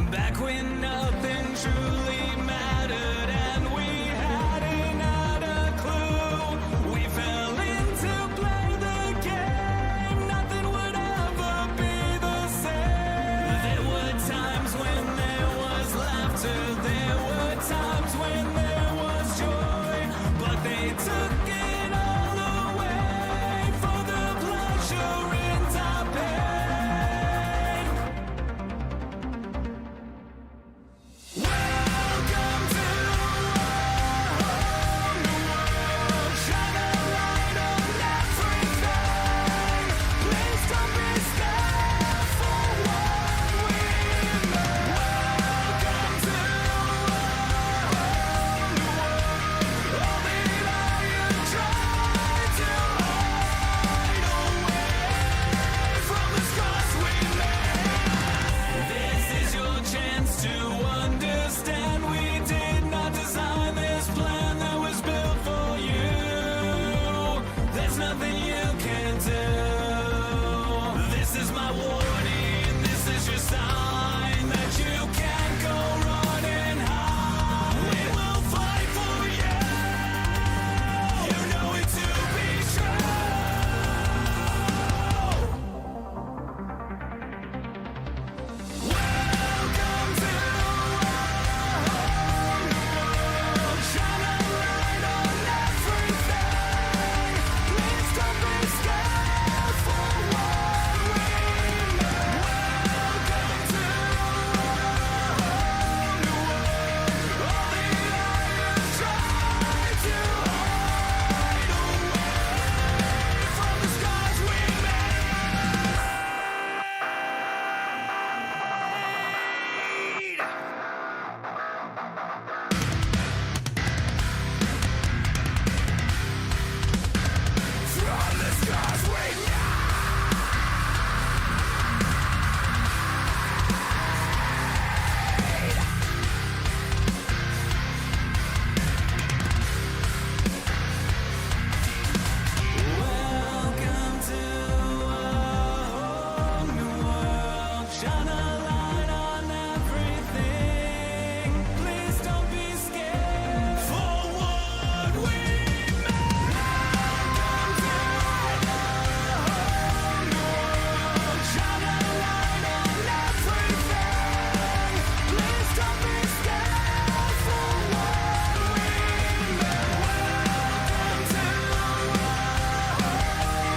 Back when nothing truly mattered and we hadn't had a clue. We fell in to play the game. Nothing would ever be the same. There were times when there was laughter. There were times when there was joy. But they took it all away for the pleasure in our pain. Welcome to our whole new world. Shine a light on everything. Please don't be scared for what we made. Welcome to our whole new world. All the liars try to hide away from the scars we made. This is your chance to understand we did not design this plan that was built for you. There's nothing you can do. This is my warning, this is your sign that you can't go running high. We will fight for you. You know it to be true. Welcome to our whole new world. Shine a light on everything. Please don't be scared for what we made. Welcome to our whole new world. All the liars try to hide away from the scars we made. From the scars we Welcome to our new world. Shine a light on everything. Please don't be scared for what we made. Welcome to our new world. Shine a light on everything. Please don't be scared for what we made. Welcome to our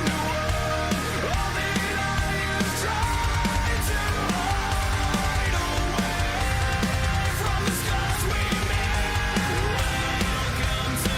new world. All the liars try to hide away from the scars we made. Welcome to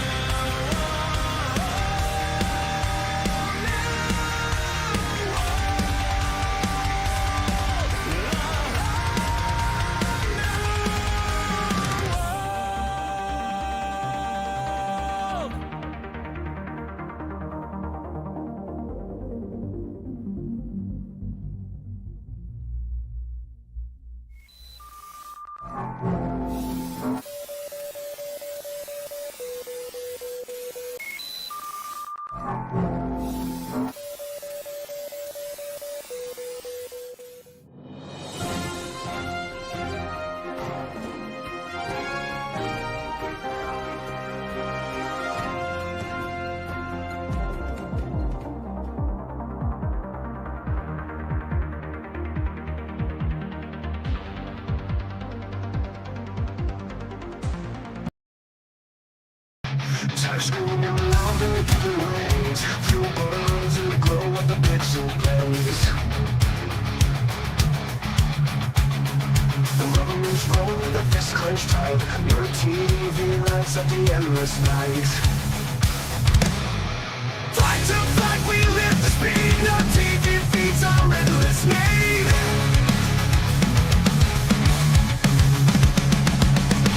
Screaming louder to the rains. Fuel burns in the glow of the pixel blaze. The rubber moves roll with a fist clenched tight. Your TV lights up the endless night. Fight to fight, we live the speed. No TV feeds our endless need.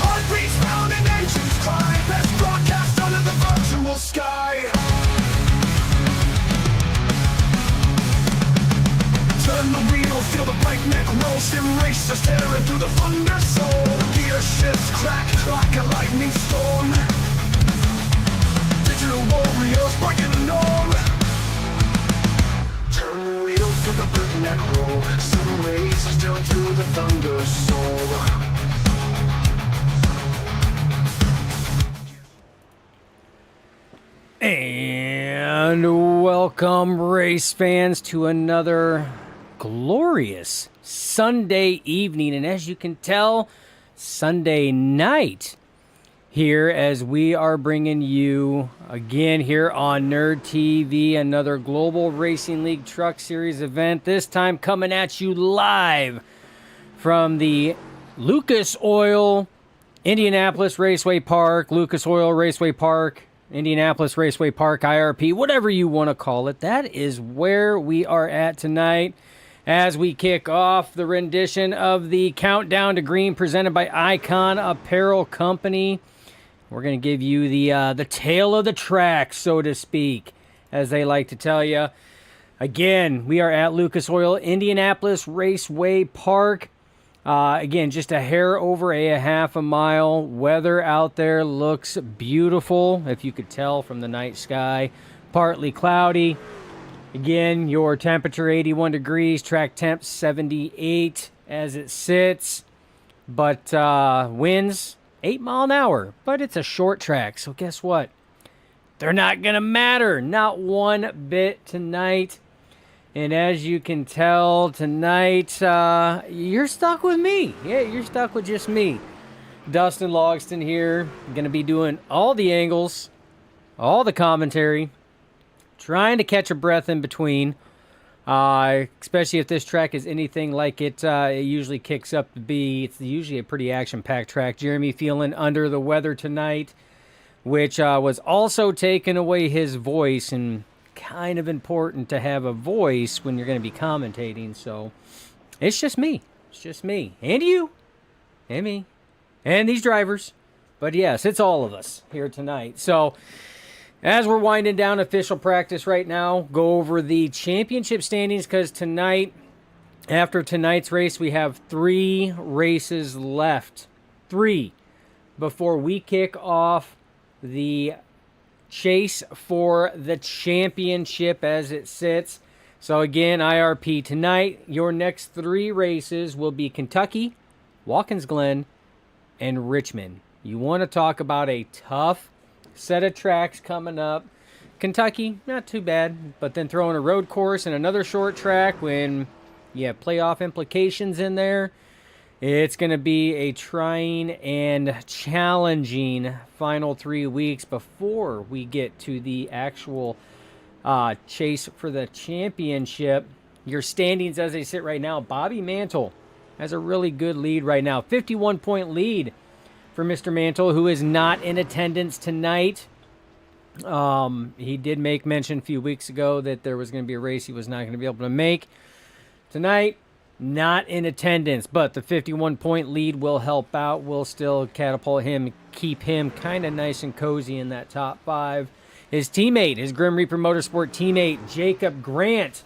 Heartbeats round and engines climb. Best broadcast under the virtual sky. Turn the wheel, feel the breakneck roll. Sim racer staring through the thunder soul. Gear shifts crack like a lightning storm. Digital warriors breaking the norm. Turn the wheel through the breakneck roll. Sim racer still through the thunder soul. Welcome, race fans, to another glorious Sunday evening. And as you can tell, Sunday night here as we are bringing you again here on Nerd TV, another Global Racing League Truck Series event. This time coming at you live from the Lucas Oil Indianapolis Raceway Park, Lucas Oil Raceway Park, Indianapolis Raceway Park, IRP, whatever you want to call it. That is where we are at tonight as we kick off the rendition of the Countdown to Green presented by Icon Apparel Company. We're going to give you the tale of the track, so to speak, as they like to tell you. Again, we are at Lucas Oil Indianapolis Raceway Park. Again, just a hair over a half a mile. Weather out there looks beautiful, if you could tell from the night sky. Partly cloudy. Again, your temperature 81 degrees, track temp 78 as it sits. But winds 8 mile an hour. But it's a short track, so guess what? They're not going to matter. Not one bit tonight. And as you can tell tonight, you're stuck with me. Yeah, you're stuck with just me. Dustin Logston here. Going to be doing all the angles, all the commentary, trying to catch a breath in between, especially if this track is anything like it usually kicks up to be. It's usually a pretty action-packed track. Jeremy feeling under the weather tonight, which was also taking away his voice, and kind of important to have a voice when you're going to be commentating. So it's just me. It's just me. And you. And me. And these drivers. But yes, it's all of us here tonight. So as we're winding down official practice right now, go over the championship standings, because tonight, after tonight's race, we have 3 races left. 3 before we kick off the chase for the championship as it sits. So again, IRP tonight, your next 3 races will be Kentucky, Watkins Glen, and Richmond. You want to talk about a tough set of tracks coming up. Kentucky, not too bad, but then throwing a road course and another short track when you have playoff implications in there. It's going to be a trying and challenging final 3 weeks before we get to the actual chase for the championship. Your standings as they sit right now, Bobby Mantle has a really good lead right now. 51-point lead for Mr. Mantle, who is not in attendance tonight. He did make mention a few weeks ago that there was going to be a race he was not going to be able to make. Tonight, not in attendance, but the 51-point lead will help out. Will still catapult him, keep him kind of nice and cozy in that top 5. His teammate, his Grim Reaper Motorsport teammate, Jacob Grant,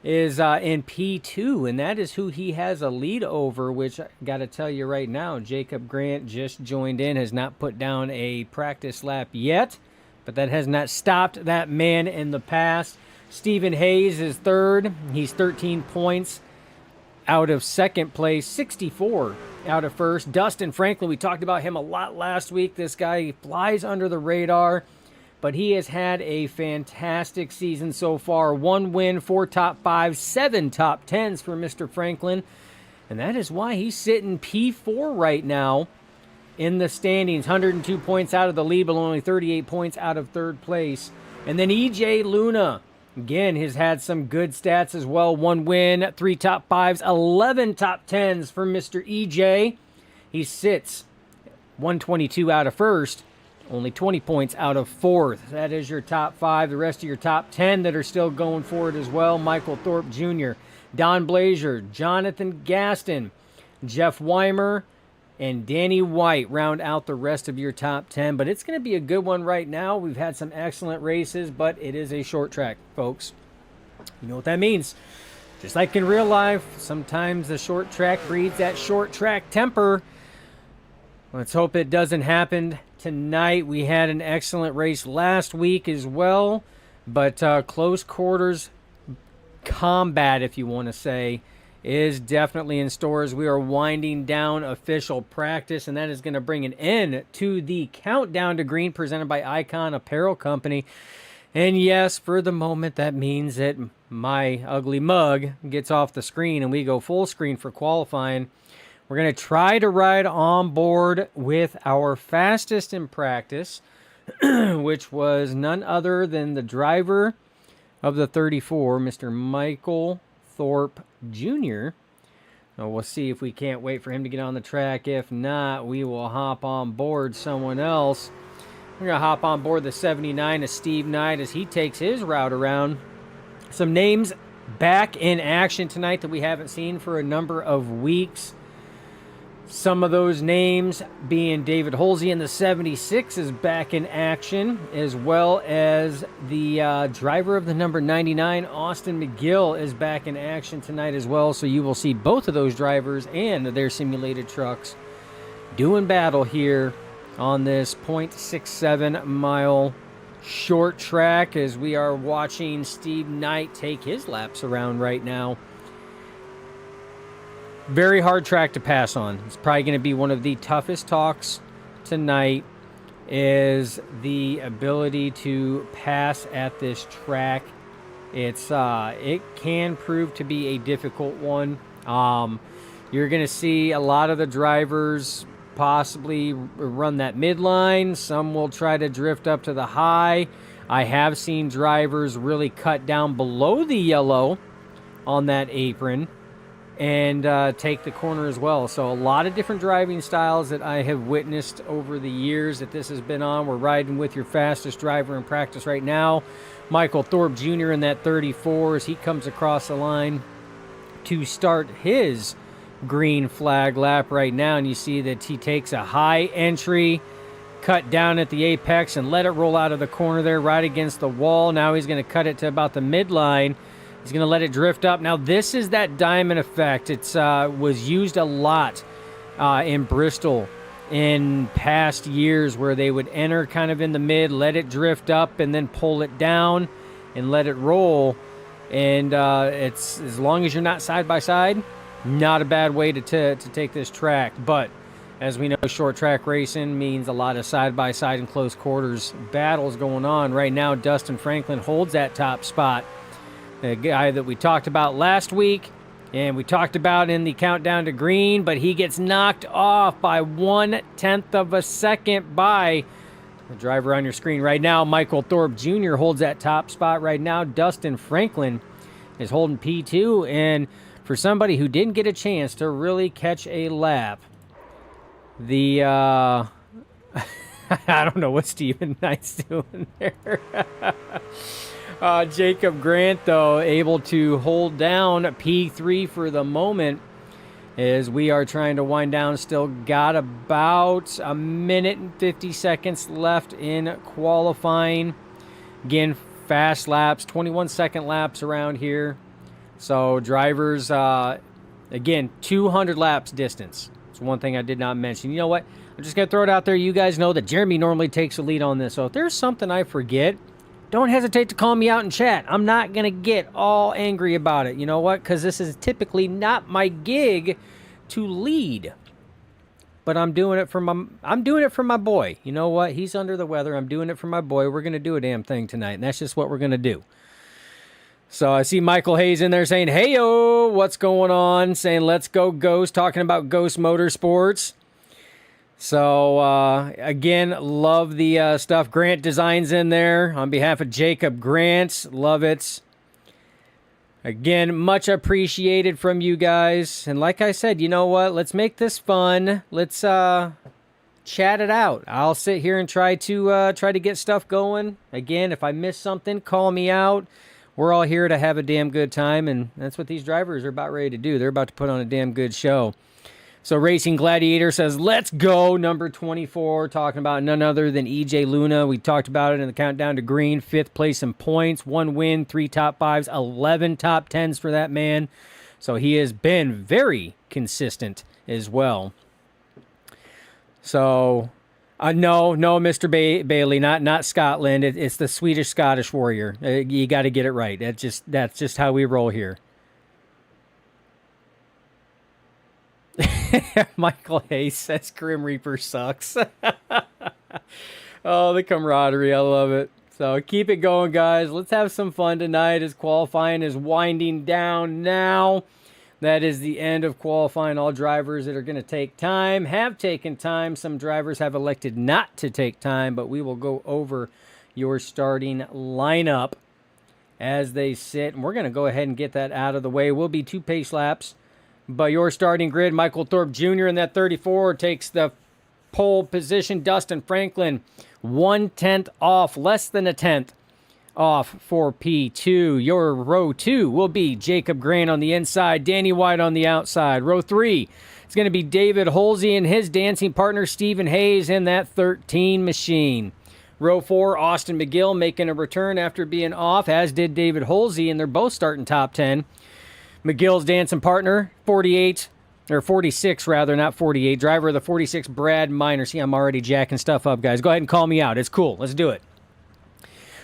is in P2, and that is who he has a lead over, which I got to tell you right now, Jacob Grant just joined in, has not put down a practice lap yet, but that has not stopped that man in the past. Stephen Hayes is third. He's 13 points out of second place, 64 out of first. Dustin Franklin, we talked about him a lot last week. This guy flies under the radar, but he has had a fantastic season so far. 1 win, 4 top 5s, 7 top 10s for Mr. Franklin, and that is why he's sitting P4 right now in the standings. 102 points out of the lead, but only 38 points out of third place. And then EJ Luna, again, has had some good stats as well. 1 win, 3 top 5s, 11 top 10s for Mr. EJ. He sits 122 out of first, only 20 points out of fourth. That is your top 5. The rest of your top 10 that are still going for it as well. Michael Thorpe Jr., Don Blazier, Jonathan Gaston, Jeff Weimer, and Danny White round out the rest of your top 10. But it's going to be a good one right now. We've had some excellent races, but it is a short track, folks. You know what that means. Just like in real life, sometimes the short track breeds that short track temper. Let's hope it doesn't happen tonight. We had an excellent race last week as well, but close quarters combat, if you want to say, is definitely in store as we are winding down official practice, and that is going to bring an end to the Countdown to Green presented by Icon Apparel Company. And yes, for the moment, that means that my ugly mug gets off the screen and we go full screen for qualifying. We're going to try to ride on board with our fastest in practice, which was none other than the driver of the 34, Mr. Michael Thorpe Jr. Now we'll see if we can't wait for him to get on the track. If not, we will hop on board someone else. We're going to hop on board the 79 of Steve Knight as he takes his route around. Some names back in action tonight that we haven't seen for a number of weeks. Some of those names being David Holsey in the 76 is back in action, as well as the driver of the number 99, Austin McGill, is back in action tonight as well. So you will see both of those drivers and their simulated trucks doing battle here on this 0.67 mile short track as we are watching Steve Knight take his laps around right now. Very hard track to pass on. It's probably going to be one of the toughest talks tonight, is the ability to pass at this track. It can prove to be a difficult one. You're going to see a lot of the drivers possibly run that midline. Some will try to drift up to the high. I have seen drivers really cut down below the yellow on that apron and take the corner as well. So a lot of different driving styles that I have witnessed over the years that this has been on. We're riding with your fastest driver in practice right now, Michael Thorpe Jr. in that 34 as he comes across the line to start his green flag lap right now. And you see that he takes a high entry, cut down at the apex, and let it roll out of the corner there right against the wall. Now he's going to cut it to about the midline. He's going to let it drift up. Now, this is that diamond effect. It was used a lot in Bristol in past years where they would enter kind of in the mid, let it drift up, and then pull it down and let it roll. And it's, as long as you're not side by side, not a bad way to take this track. But as we know, short track racing means a lot of side by side and close quarters battles going on. Right now, Dustin Franklin holds that top spot. A guy that we talked about last week and we talked about in the countdown to green, but he gets knocked off by 1/10 of a second by the driver on your screen right now. Michael Thorpe Jr. holds that top spot right now. Dustin Franklin is holding P2, and for somebody who didn't get a chance to really catch a lap, the I don't know what Stephen Knight's doing there. Jacob Grant, though, able to hold down P3 for the moment as we are trying to wind down. Still got about a minute and 50 seconds left in qualifying. Again, fast laps, 21-second laps around here. So drivers, again, 200 laps distance. It's one thing I did not mention. You know what? I'm just going to throw it out there. You guys know that Jeremy normally takes the lead on this. So if there's something I forget, don't hesitate to call me out in chat. I'm not going to get all angry about it. You know what? Because this is typically not my gig to lead. But I'm doing it for my boy. You know what? He's under the weather. I'm doing it for my boy. We're going to do a damn thing tonight. And that's just what we're going to do. So I see Michael Hayes in there saying, hey-o, what's going on? Saying, let's go Ghost. Talking about Ghost Motorsports. So, again, love the stuff. Grant Designs in there on behalf of Jacob Grant. Love it. Again, much appreciated from you guys. And like I said, you know what? Let's make this fun. Let's chat it out. I'll sit here and try to get stuff going. Again, if I miss something, call me out. We're all here to have a damn good time, and that's what these drivers are about ready to do. They're about to put on a damn good show. So Racing Gladiator says, let's go, number 24, talking about none other than EJ Luna. We talked about it in the countdown to green, 5th place in points, 1 win, 3 top 5s, 11 top 10s for that man. So he has been very consistent as well. So, no, Mr. Bailey, not Scotland. It's the Swedish-Scottish warrior. You got to get it right. That's just how we roll here. Michael Hayes says Grim Reaper sucks. Oh, the camaraderie. I love it. So keep it going, guys. Let's have some fun tonight as qualifying is winding down now. That is the end of qualifying. All drivers that are going to take time have taken time. Some drivers have elected not to take time, but we will go over your starting lineup as they sit. And we're going to go ahead and get that out of the way. Will be 2 pace laps. But your starting grid, Michael Thorpe Jr. in that 34 takes the pole position. Dustin Franklin, 1/10 off, less than a tenth off for P2. Your row 2 will be Jacob Grant on the inside, Danny White on the outside. Row 3 is going to be David Holsey and his dancing partner Stephen Hayes in that 13 machine. Row 4, Austin McGill making a return after being off, as did David Holsey, and they're both starting top 10. McGill's dancing partner, 46 rather, not 48. Driver of the 46, Brad Miner. See, I'm already jacking stuff up, guys. Go ahead and call me out. It's cool. Let's do it.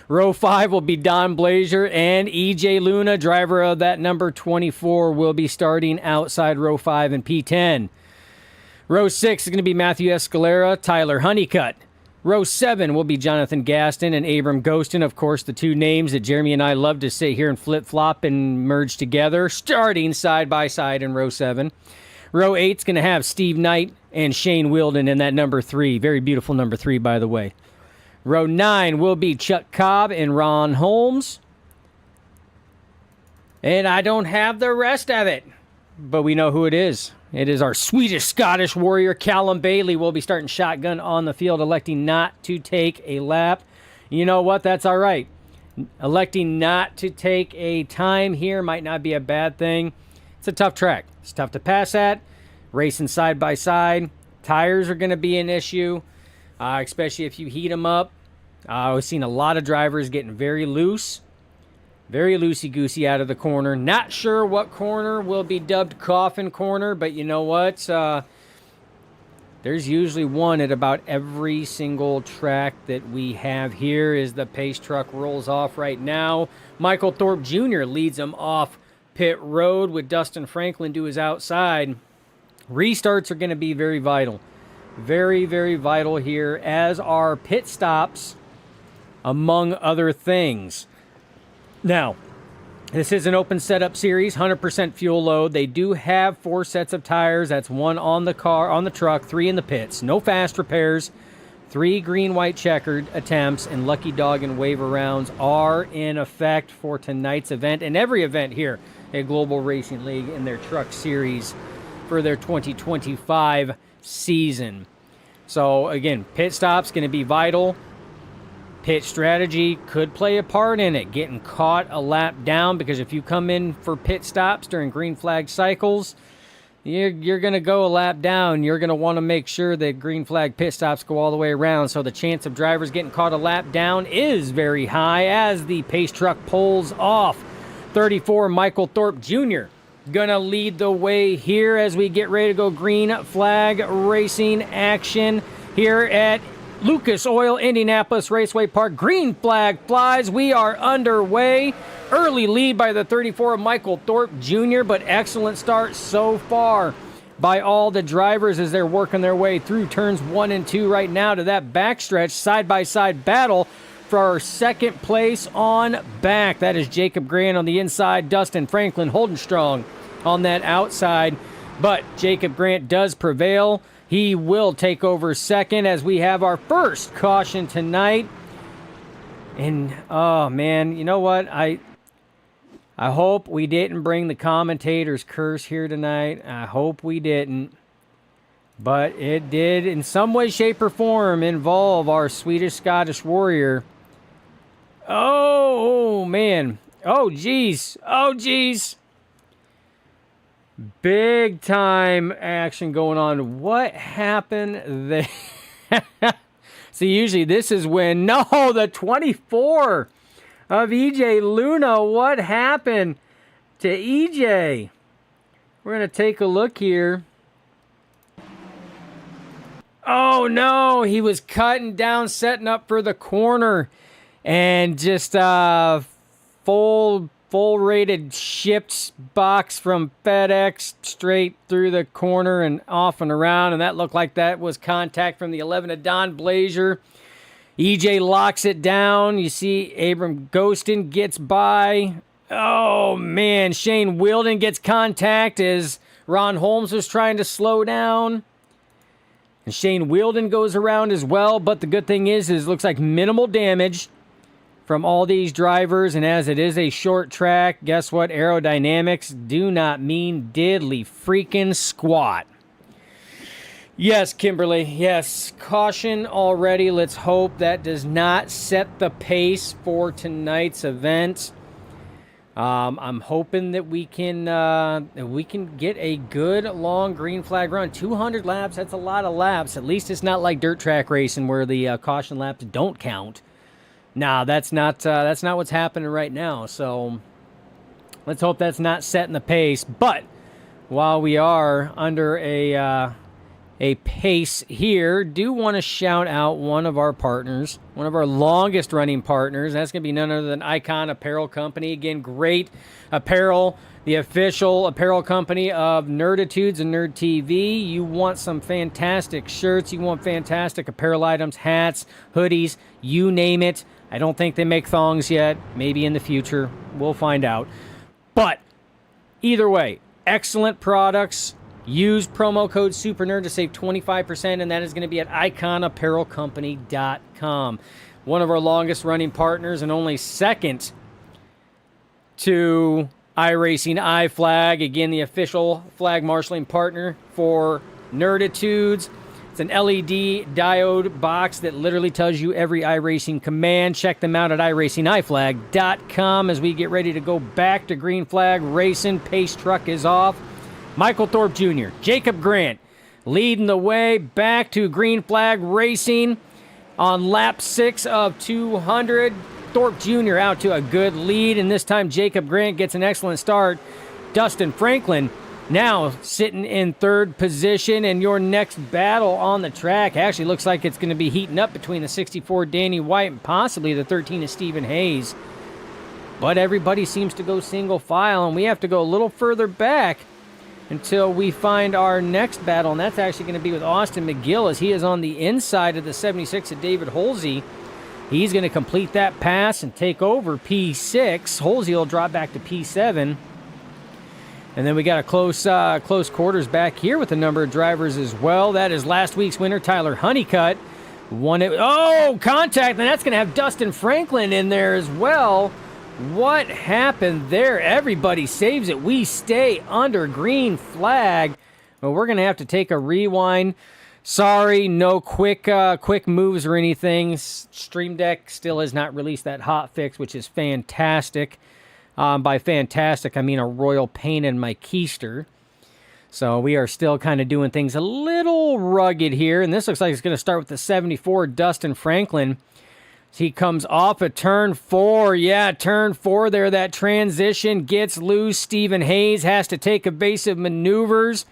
Row 5 will be Don Blazier and EJ Luna. Driver of that number 24 will be starting outside row 5 in P10. Row 6 is going to be Matthew Escalera, Tyler Honeycutt. Row 7 will be Jonathan Gaston and Abram Ghostin. Of course, the two names that Jeremy and I love to sit here and flip-flop and merge together, starting side by side in row 7. Row 8 is going to have Steve Knight and Shane Wilden in that number 3. Very beautiful number 3, by the way. Row 9 will be Chuck Cobb and Ron Holmes. And I don't have the rest of it, but we know who it is. It is our Swedish Scottish warrior, Callum Bailey, will be starting shotgun on the field, electing not to take a lap. You know what? That's all right. Electing not to take a time here might not be a bad thing. It's a tough track. It's tough to pass at. Racing side by side. Tires are going to be an issue, especially if you heat them up. I've seen a lot of drivers getting very loose. Very loosey-goosey out of the corner. Not sure what corner will be dubbed Coffin Corner, but you know what? There's usually one at about every single track that we have here as the pace truck rolls off right now. Michael Thorpe Jr. leads them off pit road with Dustin Franklin to his outside. Restarts are going to be very vital. Very, very vital here, as are pit stops, among other things. Now, this is an open setup series, 100% fuel load. They do have 4 sets of tires. That's 1 on the car, on the truck, 3 in the pits. No fast repairs. 3 green-white checkered attempts, and lucky dog and waiver rounds are in effect for tonight's event and every event here at Global Racing League in their truck series for their 2025 season. So, again, pit stop's going to be vital. Pit strategy could play a part in it, getting caught a lap down, because if you come in for pit stops during green flag cycles, you're going to go a lap down. You're going to want to make sure that green flag pit stops go all the way around. So the chance of drivers getting caught a lap down is very high as the pace truck pulls off. 34, Michael Thorpe Jr. going to lead the way here as we get ready to go green flag racing action here at Lucas Oil Indianapolis Raceway Park. Green flag flies. We are underway. Early lead by the 34 of Michael Thorpe Jr., but excellent start so far by all the drivers as they're working their way through turns 1 and 2 right now to that backstretch side-by-side battle for our second place on back. That is Jacob Grant on the inside, Dustin Franklin holding strong on that outside, but Jacob Grant does prevail. He will take over second as we have our first caution tonight. And, oh, man, you know what? I hope we didn't bring the commentator's curse here tonight. I hope we didn't. But it did, in some way, shape, or form, involve our Swedish-Scottish warrior. Oh, man. Oh, geez. Oh, geez. Big time action going on. What happened there? See, usually this is when, no, the 24 of EJ Luna. What happened to EJ? We're going to take a look here. Oh, no, he was cutting down, setting up for the corner, and just full rated shipped box from FedEx straight through the corner and off and around, and that looked like that was contact from the 11 of Don Blazier. EJ locks it down. You see Abram Ghostin gets by. Oh, man. Shane Wilden gets contact as Ron Holmes was trying to slow down. And Shane Wilden goes around as well. But the good thing is it looks like minimal damage from all these drivers. And as it is a short track, guess what? Aerodynamics do not mean diddly freaking squat. Yes, Kimberly. Yes, caution already. Let's hope that does not set the pace for tonight's event. I'm hoping that we can get a good long green flag run. 200 laps. That's a lot of laps. At least it's not like dirt track racing where the caution laps don't count. Nah, that's not what's happening right now. So let's hope that's not setting the pace. But while we are under a pace here, do want to shout out one of our partners, one of our longest running partners. That's going to be none other than Icon Apparel Company. Again, great apparel, the official apparel company of Nerditudes and Nerd TV. You want some fantastic shirts, you want fantastic apparel items, hats, hoodies, you name it. I don't think they make thongs yet. Maybe in the future. We'll find out. But either way, excellent products. Use promo code SUPERNERD to save 25%, and that is going to be at iconapparelcompany.com. One of our longest running partners and only second to iRacing iFlag. Again, the official flag marshaling partner for Nerditudes. It's an LED diode box that literally tells you every iRacing command. Check them out at iRacingIFlag.com as we get ready to go back to green flag racing. Pace truck is off. Michael Thorpe Jr., Jacob Grant leading the way back to green flag racing on lap 6 of 200. Thorpe Jr. out to a good lead, and this time Jacob Grant gets an excellent start. Dustin Franklin now sitting in third position, and your next battle on the track actually looks like it's going to be heating up between the 64 Danny White and possibly the 13 of Stephen Hayes. But everybody seems to go single file, and we have to go a little further back until we find our next battle, and that's actually going to be with Austin McGill as he is on the inside of the 76 of David Holsey. He's going to complete that pass and take over P6. Holsey will drop back to P7. And then we got a close quarters back here with a number of drivers as well. That is last week's winner, Tyler Honeycutt. Contact, and that's going to have Dustin Franklin in there as well. What happened there? Everybody saves it. We stay under green flag. Well, we're going to have to take a rewind. Sorry, no quick moves or anything. Stream Deck still has not released that hot fix, which is fantastic. By fantastic, I mean a royal pain in my keister. So we are still kind of doing things a little rugged here. And this looks like it's going to start with the 74, Dustin Franklin. He comes off at turn 4. Yeah, turn 4 there. That transition gets loose. Stephen Hayes has to take evasive maneuvers.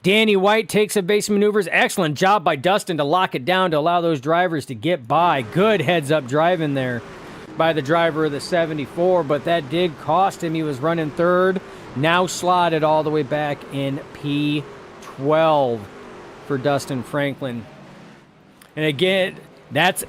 Danny White takes evasive maneuvers. Excellent job by Dustin to lock it down to allow those drivers to get by. Good heads-up driving there by the driver of the 74, but that did cost him. He was running third. Now slotted all the way back in P12 for Dustin Franklin. And again, that's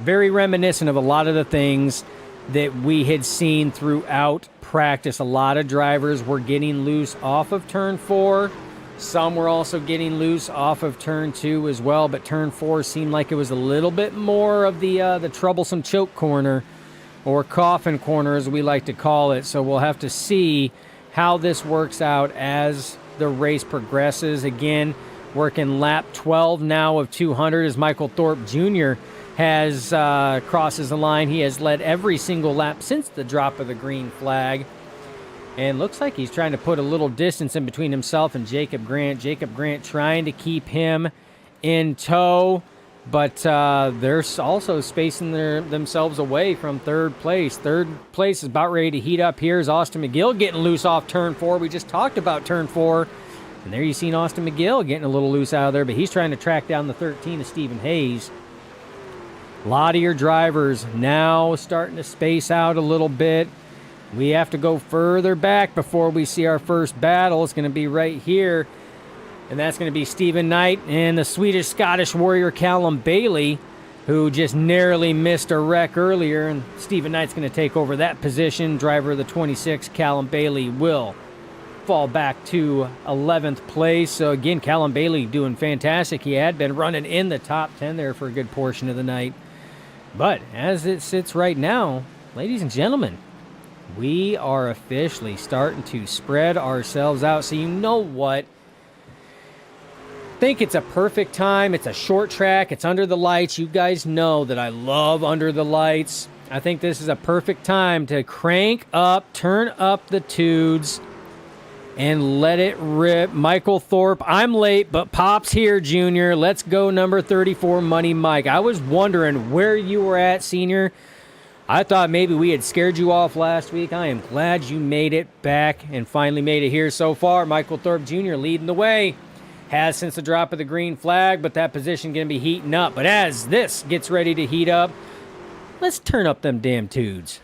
very reminiscent of a lot of the things that we had seen throughout practice. A lot of drivers were getting loose off of turn 4. Some were also getting loose off of turn 2 as well, but turn 4 seemed like it was a little bit more of the troublesome choke corner, or coffin corner as we like to call it. So we'll have to see how this works out as the race progresses. Again, working lap 12 now of 200 as Michael Thorpe Jr. has crosses the line. He has led every single lap since the drop of the green flag. And looks like he's trying to put a little distance in between himself and Jacob Grant. Jacob Grant trying to keep him in tow, but they're also spacing themselves away from third place. Third place is about ready to heat up here as Austin McGill getting loose off turn 4. We just talked about turn 4. And there you seen Austin McGill getting a little loose out of there, but he's trying to track down the 13 of Stephen Hayes. A lot of your drivers now starting to space out a little bit. We have to go further back before we see our first battle. It's going to be right here. And that's going to be Stephen Knight and the Swedish-Scottish warrior Callum Bailey, who just narrowly missed a wreck earlier, and Stephen Knight's going to take over that position. Driver of the 26, Callum Bailey, will fall back to 11th place. So again, Callum Bailey doing fantastic. He had been running in the top 10 there for a good portion of the night. But as it sits right now, ladies and gentlemen, we are officially starting to spread ourselves out. So you know what? I think it's a perfect time. It's a short track. It's under the lights. You guys know that I love under the lights. I think this is a perfect time to crank up, turn up the tudes, and let it rip. Michael Thorpe, I'm late, but Pop's here, Junior. Let's go, number 34, Money Mike. I was wondering where you were at, Senior. I thought maybe we had scared you off last week. I am glad you made it back and finally made it here so far. Michael Thorpe Jr. leading the way. Has since the drop of the green flag, but that position going to be heating up. But as this gets ready to heat up, let's turn up them damn tudes.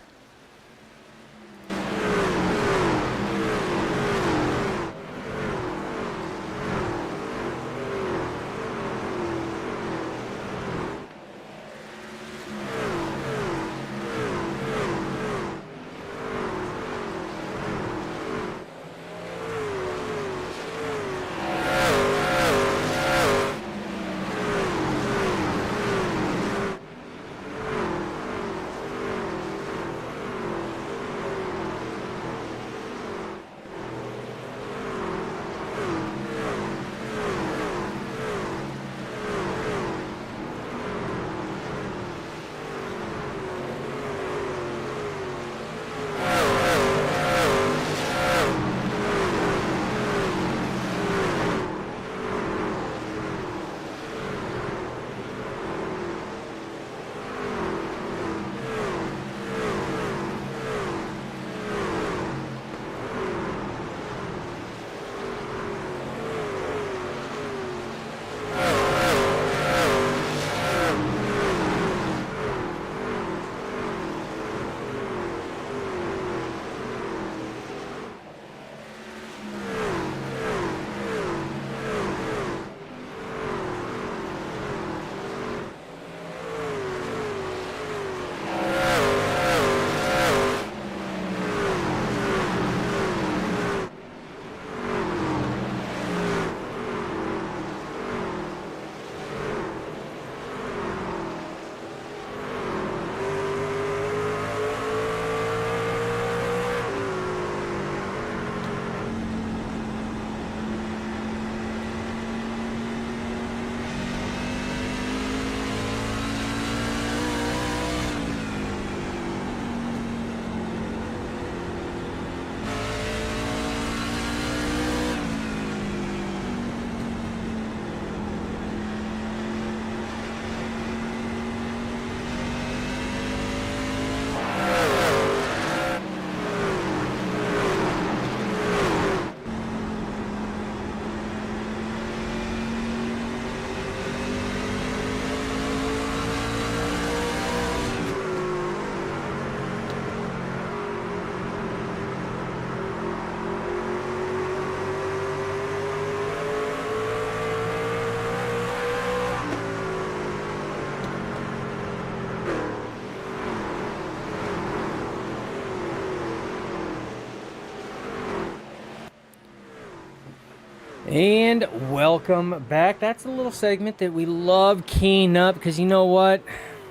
And welcome back. That's a little segment that we love keying up because you know what?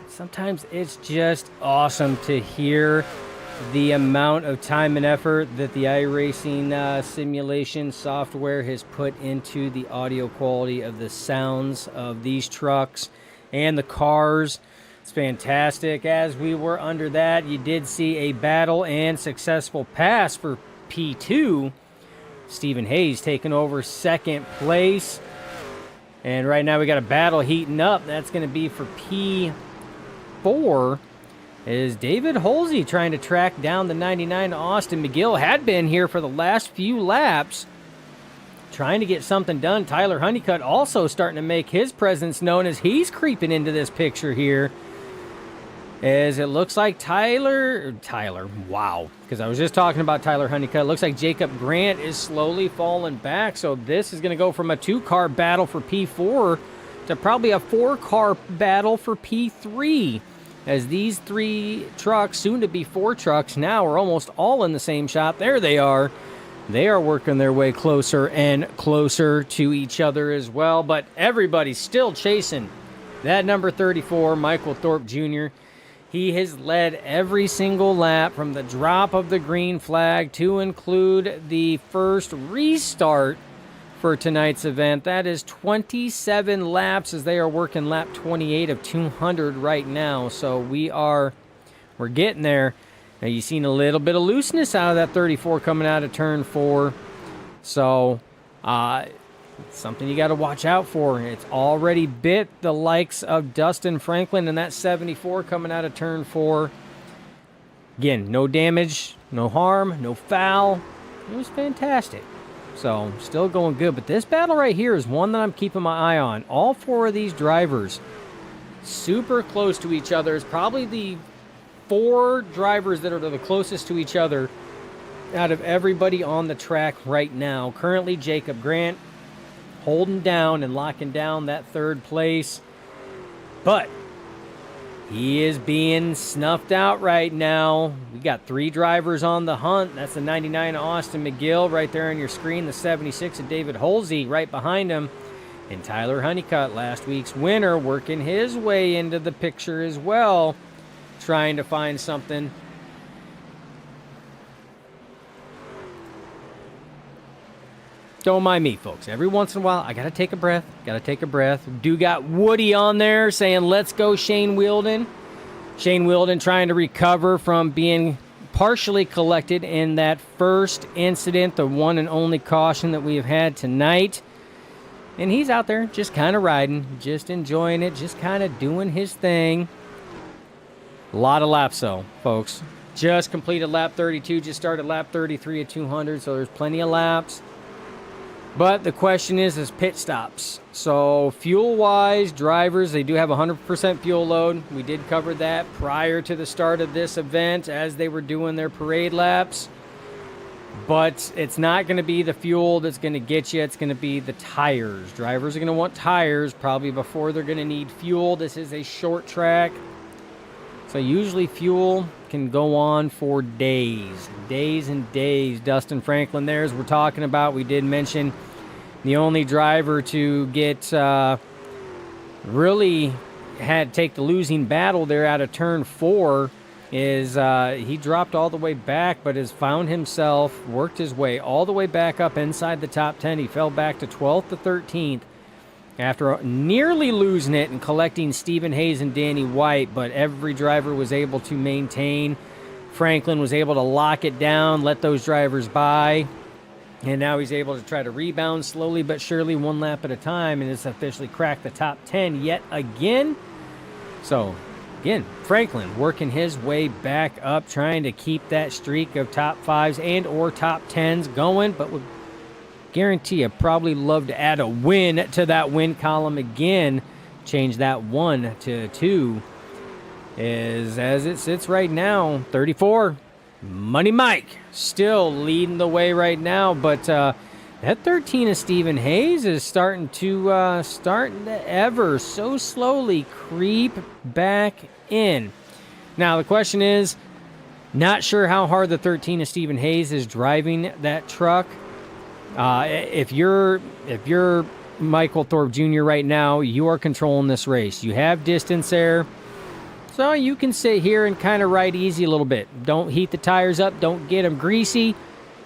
Sometimes it's just awesome to hear the amount of time and effort that the iRacing simulation software has put into the audio quality of the sounds of these trucks and the cars. It's fantastic. As we were under that, you did see a battle and successful pass for P2. Stephen Hayes taking over second place. And right now we got a battle heating up. That's going to be for P4. Is David Holsey trying to track down the 99 Austin McGill. Had been here for the last few laps, trying to get something done. Tyler Honeycutt also starting to make his presence known as he's creeping into this picture here. As it looks like Tyler, wow, because I was just talking about Tyler Honeycutt. It looks like Jacob Grant is slowly falling back. So this is going to go from a two-car battle for P4 to probably a 4-car battle for P3, as these 3 trucks, soon to be 4 trucks now, are almost all in the same shop. There they are. They are working their way closer and closer to each other as well, but everybody's still chasing that number 34, Michael Thorpe Jr. He has led every single lap from the drop of the green flag to include the first restart for tonight's event. That is 27 laps, as they are working lap 28 of 200 right now. So we're getting there. Now you've seen a little bit of looseness out of that 34 coming out of turn 4. So it's something you got to watch out for. It's already bit the likes of Dustin Franklin and that 74 coming out of turn 4. Again, no damage, no harm, no foul. It was fantastic. So still going good. But this battle right here is one that I'm keeping my eye on. All 4 of these drivers super close to each other. It's probably the 4 drivers that are the closest to each other out of everybody on the track right now. Currently, Jacob Grant holding down and locking down that 3rd place. But he is being snuffed out right now. We got 3 drivers on the hunt. That's the 99 of Austin McGill right there on your screen. The 76 of David Holsey right behind him. And Tyler Honeycutt, last week's winner, working his way into the picture as well, trying to find something. Don't mind me, folks. Every once in a while, I got to take a breath. Do got Woody on there saying, let's go Shane Wielden. Shane Wielden trying to recover from being partially collected in that first incident, the one and only caution that we have had tonight. And he's out there just kind of riding, just enjoying it, just kind of doing his thing. A lot of laps, though, folks. Just completed lap 32, just started lap 33 at 200, so there's plenty of laps. But the question is pit stops. So fuel-wise, drivers, they do have 100% fuel load. We did cover that prior to the start of this event as they were doing their parade laps. But it's not going to be the fuel that's going to get you. It's going to be the tires. Drivers are going to want tires probably before they're going to need fuel. This is a short track. So usually fuel can go on for days and days. Dustin Franklin there, as we're talking about, we did mention the only driver to get really had take the losing battle there out of turn 4 is he dropped all the way back, but has found himself, worked his way all the way back up inside the top 10. He fell back to 12th to 13th. After nearly losing it and collecting Stephen Hayes and Danny White, but every driver was able to maintain. Franklin was able to lock it down, let those drivers by, and now he's able to try to rebound slowly but surely, 1 lap at a time, and has officially cracked the top 10 yet again. So, again, Franklin working his way back up, trying to keep that streak of top 5s and or top 10s going, but would guarantee I'd probably love to add a win to that win column again. Change that 1 to 2. Is as it sits right now, 34. Money Mike still leading the way right now, but that 13 of Stephen Hayes is starting to ever so slowly creep back in. Now the question is, not sure how hard the 13 of Stephen Hayes is driving that truck. If you're Michael Thorpe Jr. right now, you are controlling this race. You have distance there, so you can sit here and kind of ride easy a little bit. Don't heat the tires up. Don't get them greasy.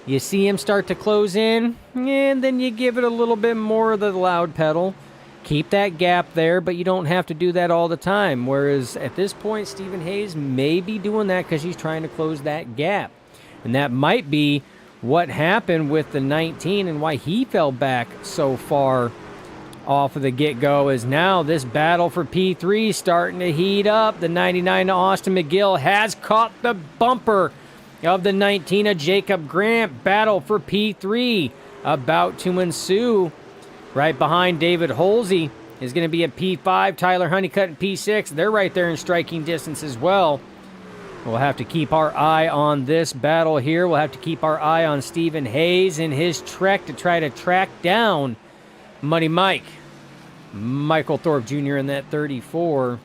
You see them start to close in, and then you give it a little bit more of the loud pedal. Keep that gap there, but you don't have to do that all the time. Whereas at this point, Stephen Hayes may be doing that because he's trying to close that gap. And that might be what happened with the 19 and why he fell back so far off of the get-go. Is now this battle for P3 starting to heat up. The 99 of Austin McGill has caught the bumper of the 19 of Jacob Grant. Battle for P3 about to ensue. Right behind David Holsey is going to be a P5. Tyler Honeycutt and P6. They're right there in striking distance as well. We'll have to keep our eye on this battle here. We'll have to keep our eye on Stephen Hayes in his trek to try to track down Money Mike. Michael Thorpe Jr. in that 34.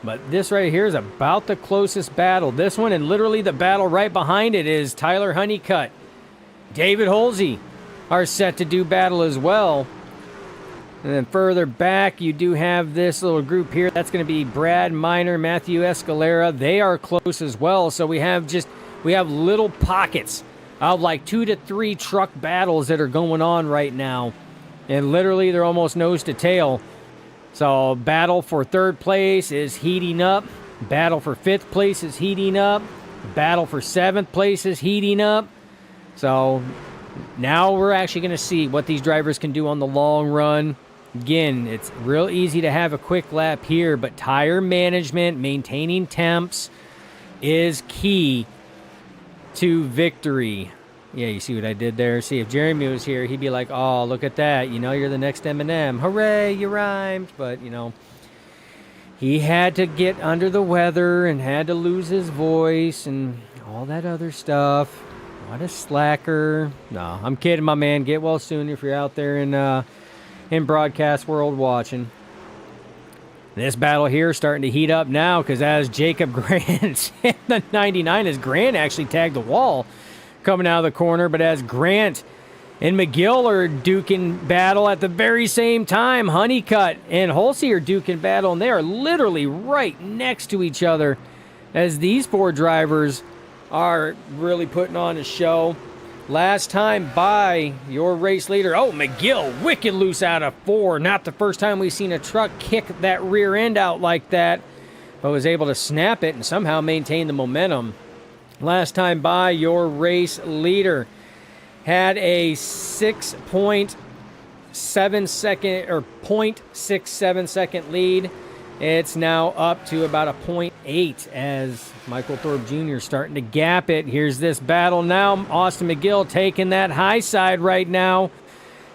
But this right here is about the closest battle. This one, and literally the battle right behind it, is Tyler Honeycutt. David Holsey are set to do battle as well. And then further back, you do have this little group here. That's going to be Brad Miner, Matthew Escalera. They are close as well. So we have little pockets of like 2 to 3 truck battles that are going on right now. And literally, they're almost nose to tail. So battle for 3rd place is heating up. Battle for 5th place is heating up. Battle for 7th place is heating up. So now we're actually going to see what these drivers can do on the long run. Again, it's real easy to have a quick lap here, but tire management, maintaining temps is key to victory. Yeah, you see what I did there? See, if Jeremy was here, he'd be like, oh, look at that. You know, you're the next Eminem. Hooray, you rhymed. But, you know, he had to get under the weather and had to lose his voice and all that other stuff. What a slacker. No, I'm kidding, my man. Get well soon if you're out there in broadcast world watching. This battle here is starting to heat up now because as Jacob Grant hit the 99, as Grant actually tagged the wall coming out of the corner, but as Grant and McGill are duking battle at the very same time, Honeycutt and Holsey are duking battle, and they are literally right next to each other as these 4 drivers are really putting on a show. Last time by your race leader, oh, McGill, wicked loose out of 4. Not the first time we've seen a truck kick that rear end out like that, but was able to snap it and somehow maintain the momentum. Last time by your race leader had a 6.7 second or 0.67 second lead. It's now up to about a 0.8 as Michael Thorpe Jr. starting to gap it. Here's this battle now. Austin McGill taking that high side right now.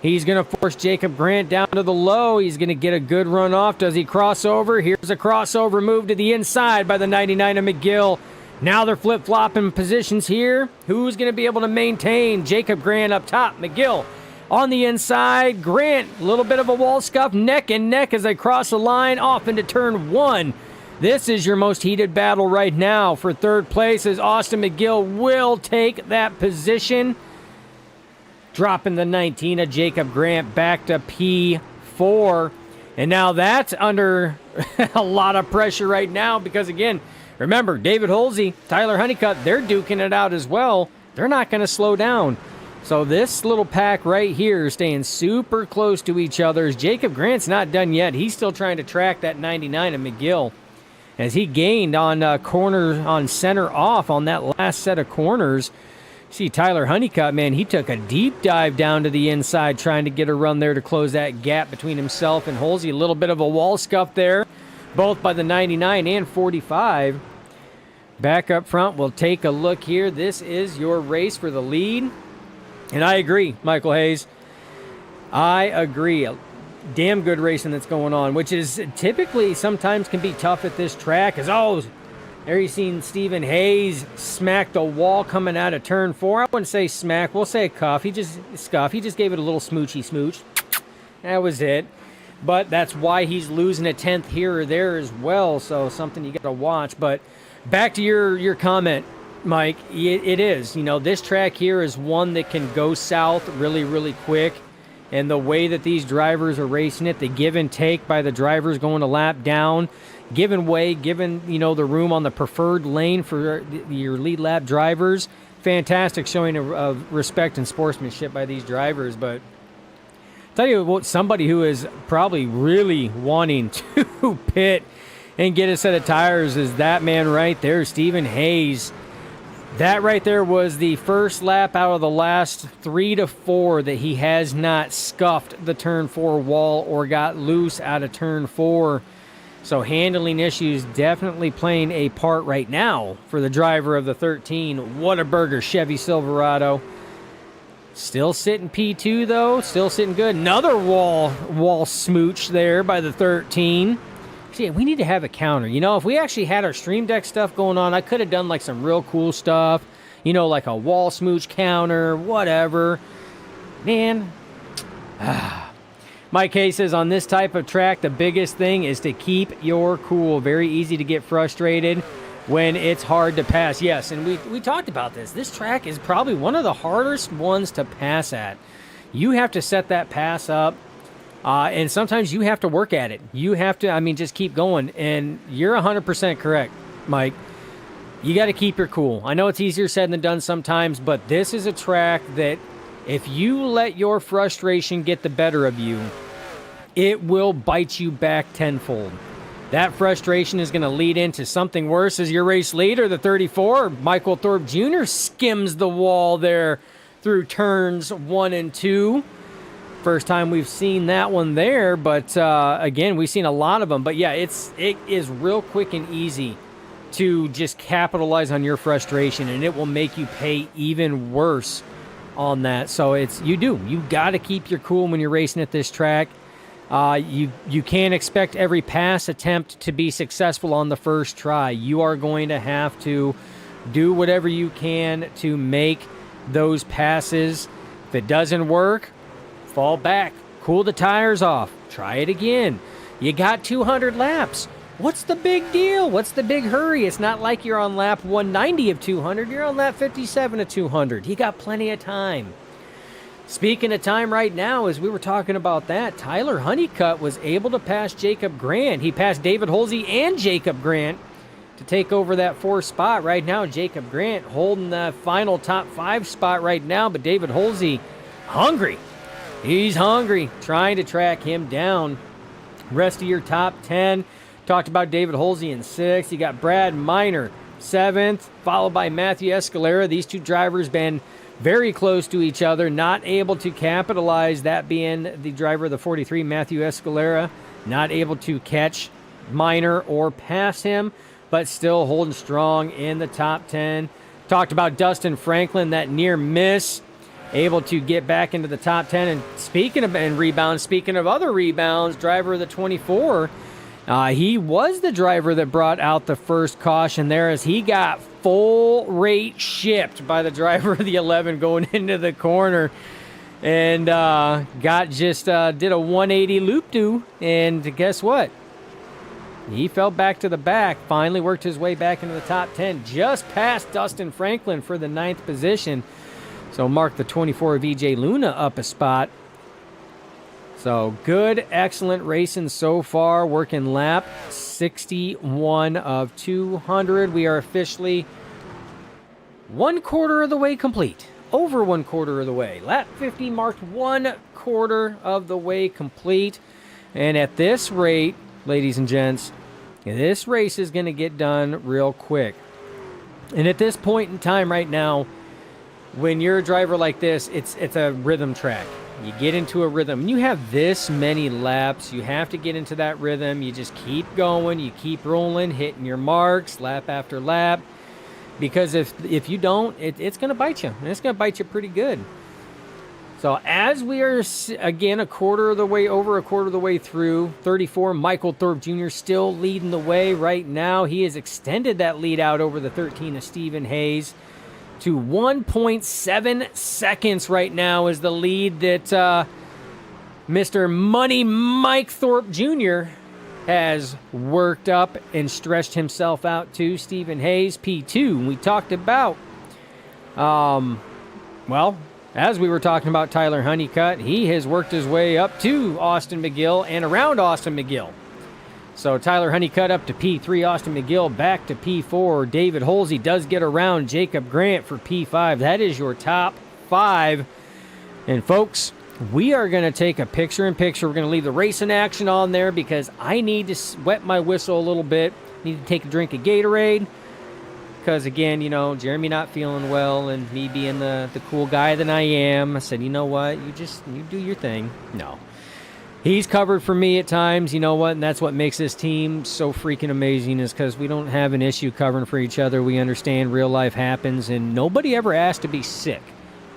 He's going to force Jacob Grant down to the low. He's going to get a good run off. Does he cross over? Here's a crossover move to the inside by the 99 of McGill. Now they're flip-flopping positions here. Who's going to be able to maintain? Jacob Grant up top. McGill on the inside. Grant, a little bit of a wall scuff, neck and neck as they cross the line off into turn 1. This is your most heated battle right now for 3rd place as Austin McGill will take that position. Dropping the 19 of Jacob Grant back to P4. And now that's under a lot of pressure right now because, again, remember, David Holsey, Tyler Honeycutt, they're duking it out as well. They're not going to slow down. So this little pack right here is staying super close to each other. As Jacob Grant's not done yet. He's still trying to track that 99 of McGill. As he gained on center off on that last set of corners. See Tyler Honeycutt, man, he took a deep dive down to the inside trying to get a run there to close that gap between himself and Holsey. A little bit of a wall scuff there, both by the 99 and 45. Back up front, we'll take a look here. This is your race for the lead. And I agree, Michael Hayes. I agree. Damn good racing that's going on, which is typically sometimes can be tough at this track. As there you seen Stephen Hayes smack the wall coming out of turn 4. I wouldn't say smack, we'll say cuff. He just gave it a little smoochy smooch. That was it. But that's why he's losing a 10th here or there as well. So something you got to watch. But back to your comment, Mike. It is. You know, this track here is one that can go south really, really quick. And the way that these drivers are racing it, the give and take by the drivers going a lap down, giving the room on the preferred lane for your lead lap drivers. Fantastic showing of respect and sportsmanship by these drivers. But tell you what, somebody who is probably really wanting to pit and get a set of tires is that man right there, Stephen Hayes. That right there was the first lap out of the last 3 to 4 that he has not scuffed the turn 4 wall or got loose out of turn 4. So handling issues definitely playing a part right now for the driver of the 13. Whataburger Chevy Silverado. Still sitting P2 though, still sitting good. Another wall smooch there by the 13. See, we need to have a counter. You know, if we actually had our Stream Deck stuff going on, I could have done like some real cool stuff. You know, like a wall smooch counter, whatever. Man. Mike Hay says, on this type of track, the biggest thing is to keep your cool. Very easy to get frustrated when it's hard to pass. Yes, and we talked about this. This track is probably one of the hardest ones to pass at. You have to set that pass up, and sometimes you have to work at it. You have to, just keep going. And you're 100% correct, Mike. You got to keep your cool. I know it's easier said than done sometimes, but this is a track that if you let your frustration get the better of you, it will bite you back tenfold. That frustration is going to lead into something worse as your race leader, the 34, Michael Thorpe Jr., skims the wall there through turns 1 and 2. First time we've seen that one there, but again, we've seen a lot of them. But yeah, it is real quick and easy to just capitalize on your frustration, and it will make you pay even worse on that. So you got to keep your cool when you're racing at this track. You can't expect every pass attempt to be successful on the first try. You are going to have to do whatever you can to make those passes. If it doesn't work, fall back, cool the tires off, try it again. You got 200 laps. What's the big deal? What's the big hurry? It's not like you're on lap 190 of 200. You're on lap 57 of 200. You got plenty of time. Speaking of time right now, as we were talking about that, Tyler Honeycutt was able to pass Jacob Grant. He passed David Holsey and Jacob Grant to take over that 4th spot. Right now, Jacob Grant holding the final top 5 spot right now, but David Holsey hungry. He's hungry, trying to track him down. Rest of your top 10. Talked about David Holsey in 6th. You got Brad Minor, 7th, followed by Matthew Escalera. These two drivers been very close to each other, not able to capitalize, that being the driver of the 43, Matthew Escalera, not able to catch Minor or pass him, but still holding strong in the top 10. Talked about Dustin Franklin, that near miss, able to get back into the top 10. And speaking of rebounds, speaking of other rebounds, driver of the 24, he was the driver that brought out the first caution there as he got full rate shipped by the driver of the 11 going into the corner, and did a 180 loop-do, and guess what? He fell back to the back, finally worked his way back into the top 10, just past Dustin Franklin for the 9th position. So mark the 24 of EJ Luna up a spot. So good, excellent racing so far. Working lap 61 of 200. We are officially 1/4 of the way complete. Over 1/4 of the way. Lap 50 marked 1/4 of the way complete. And at this rate, ladies and gents, this race is going to get done real quick. And at this point in time right now, when you're a driver like this, it's a rhythm track. You get into a rhythm. You have this many laps. You have to get into that rhythm. You just keep going. You keep rolling, hitting your marks lap after lap. Because if you don't, it's going to bite you. And it's going to bite you pretty good. So as we are, again, over a quarter of the way through, 34, Michael Thorpe Jr. still leading the way right now. He has extended that lead out over the 13 of Stephen Hayes to 1.7 seconds right now is the lead that Mr. Money Mike Thorpe Jr. has worked up and stretched himself out to. Stephen Hayes, P2. We talked about, as we were talking about Tyler Honeycutt, he has worked his way up to Austin McGill and around Austin McGill. So Tyler Honeycutt up to P3, Austin McGill back to P4. David Holsey does get around Jacob Grant for P5. That is your top 5. And folks, we are going to take a picture-in-picture. We're going to leave the racing action on there because I need to wet my whistle a little bit. Need to take a drink of Gatorade because, again, Jeremy not feeling well and me being the cool guy that I am, I said, you know what, you do your thing. No. He's covered for me at times, you know what, and that's what makes this team so freaking amazing is because we don't have an issue covering for each other. We understand real life happens, and nobody ever asked to be sick,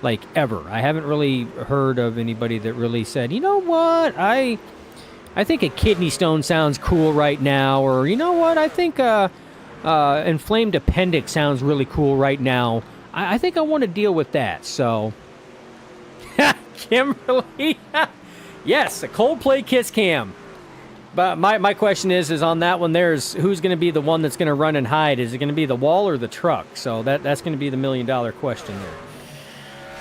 like ever. I haven't really heard of anybody that really said, you know what, I think a kidney stone sounds cool right now, or you know what, I think inflamed appendix sounds really cool right now. I think I want to deal with that, so Kimberly... Yes, a Coldplay Kiss Cam. But my question is on that one there's who's going to be the one that's going to run and hide? Is it going to be the wall or the truck? So that's going to be the $1 million question there.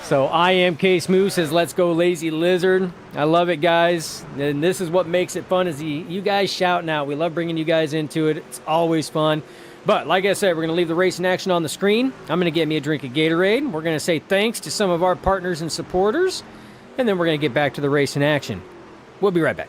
So I am Case Moose says, let's go Lazy Lizard. I love it, guys. And this is what makes it fun is you guys shouting out. We love bringing you guys into it. It's always fun. But like I said, we're going to leave the racing action on the screen. I'm going to get me a drink of Gatorade. We're going to say thanks to some of our partners and supporters. And then we're going to get back to the racing action. We'll be right back.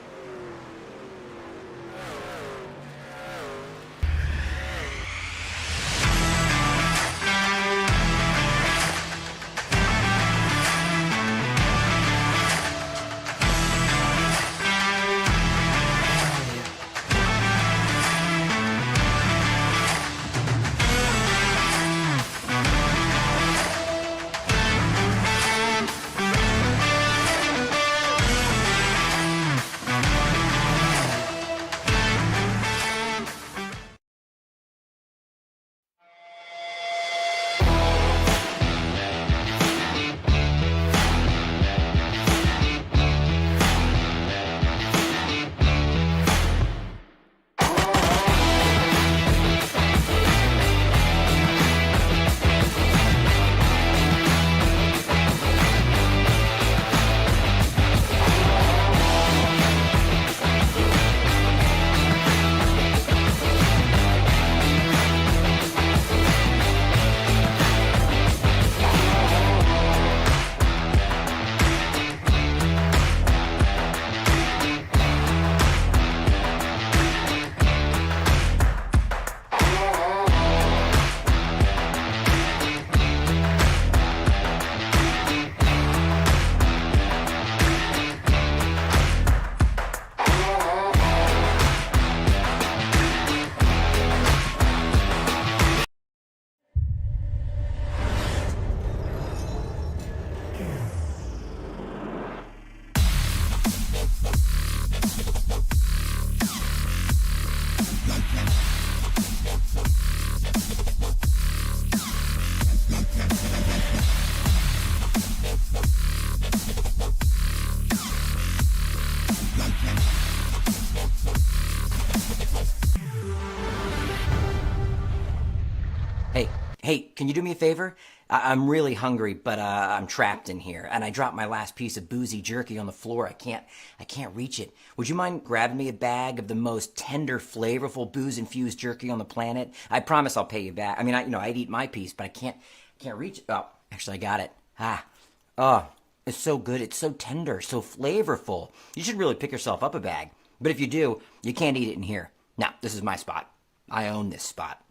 Hey, can you do me a favor? I'm really hungry, but I'm trapped in here, and I dropped my last piece of boozy jerky on the floor. I can't reach it. Would you mind grabbing me a bag of the most tender, flavorful, booze-infused jerky on the planet? I promise I'll pay you back. I mean, I'd eat my piece, but I can't reach it. Oh, actually, I got it. Oh, it's so good. It's so tender, so flavorful. You should really pick yourself up a bag. But if you do, you can't eat it in here. Now, this is my spot. I own this spot.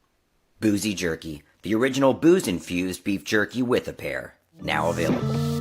Boozy Jerky, the original booze-infused beef jerky with a pair. Now available.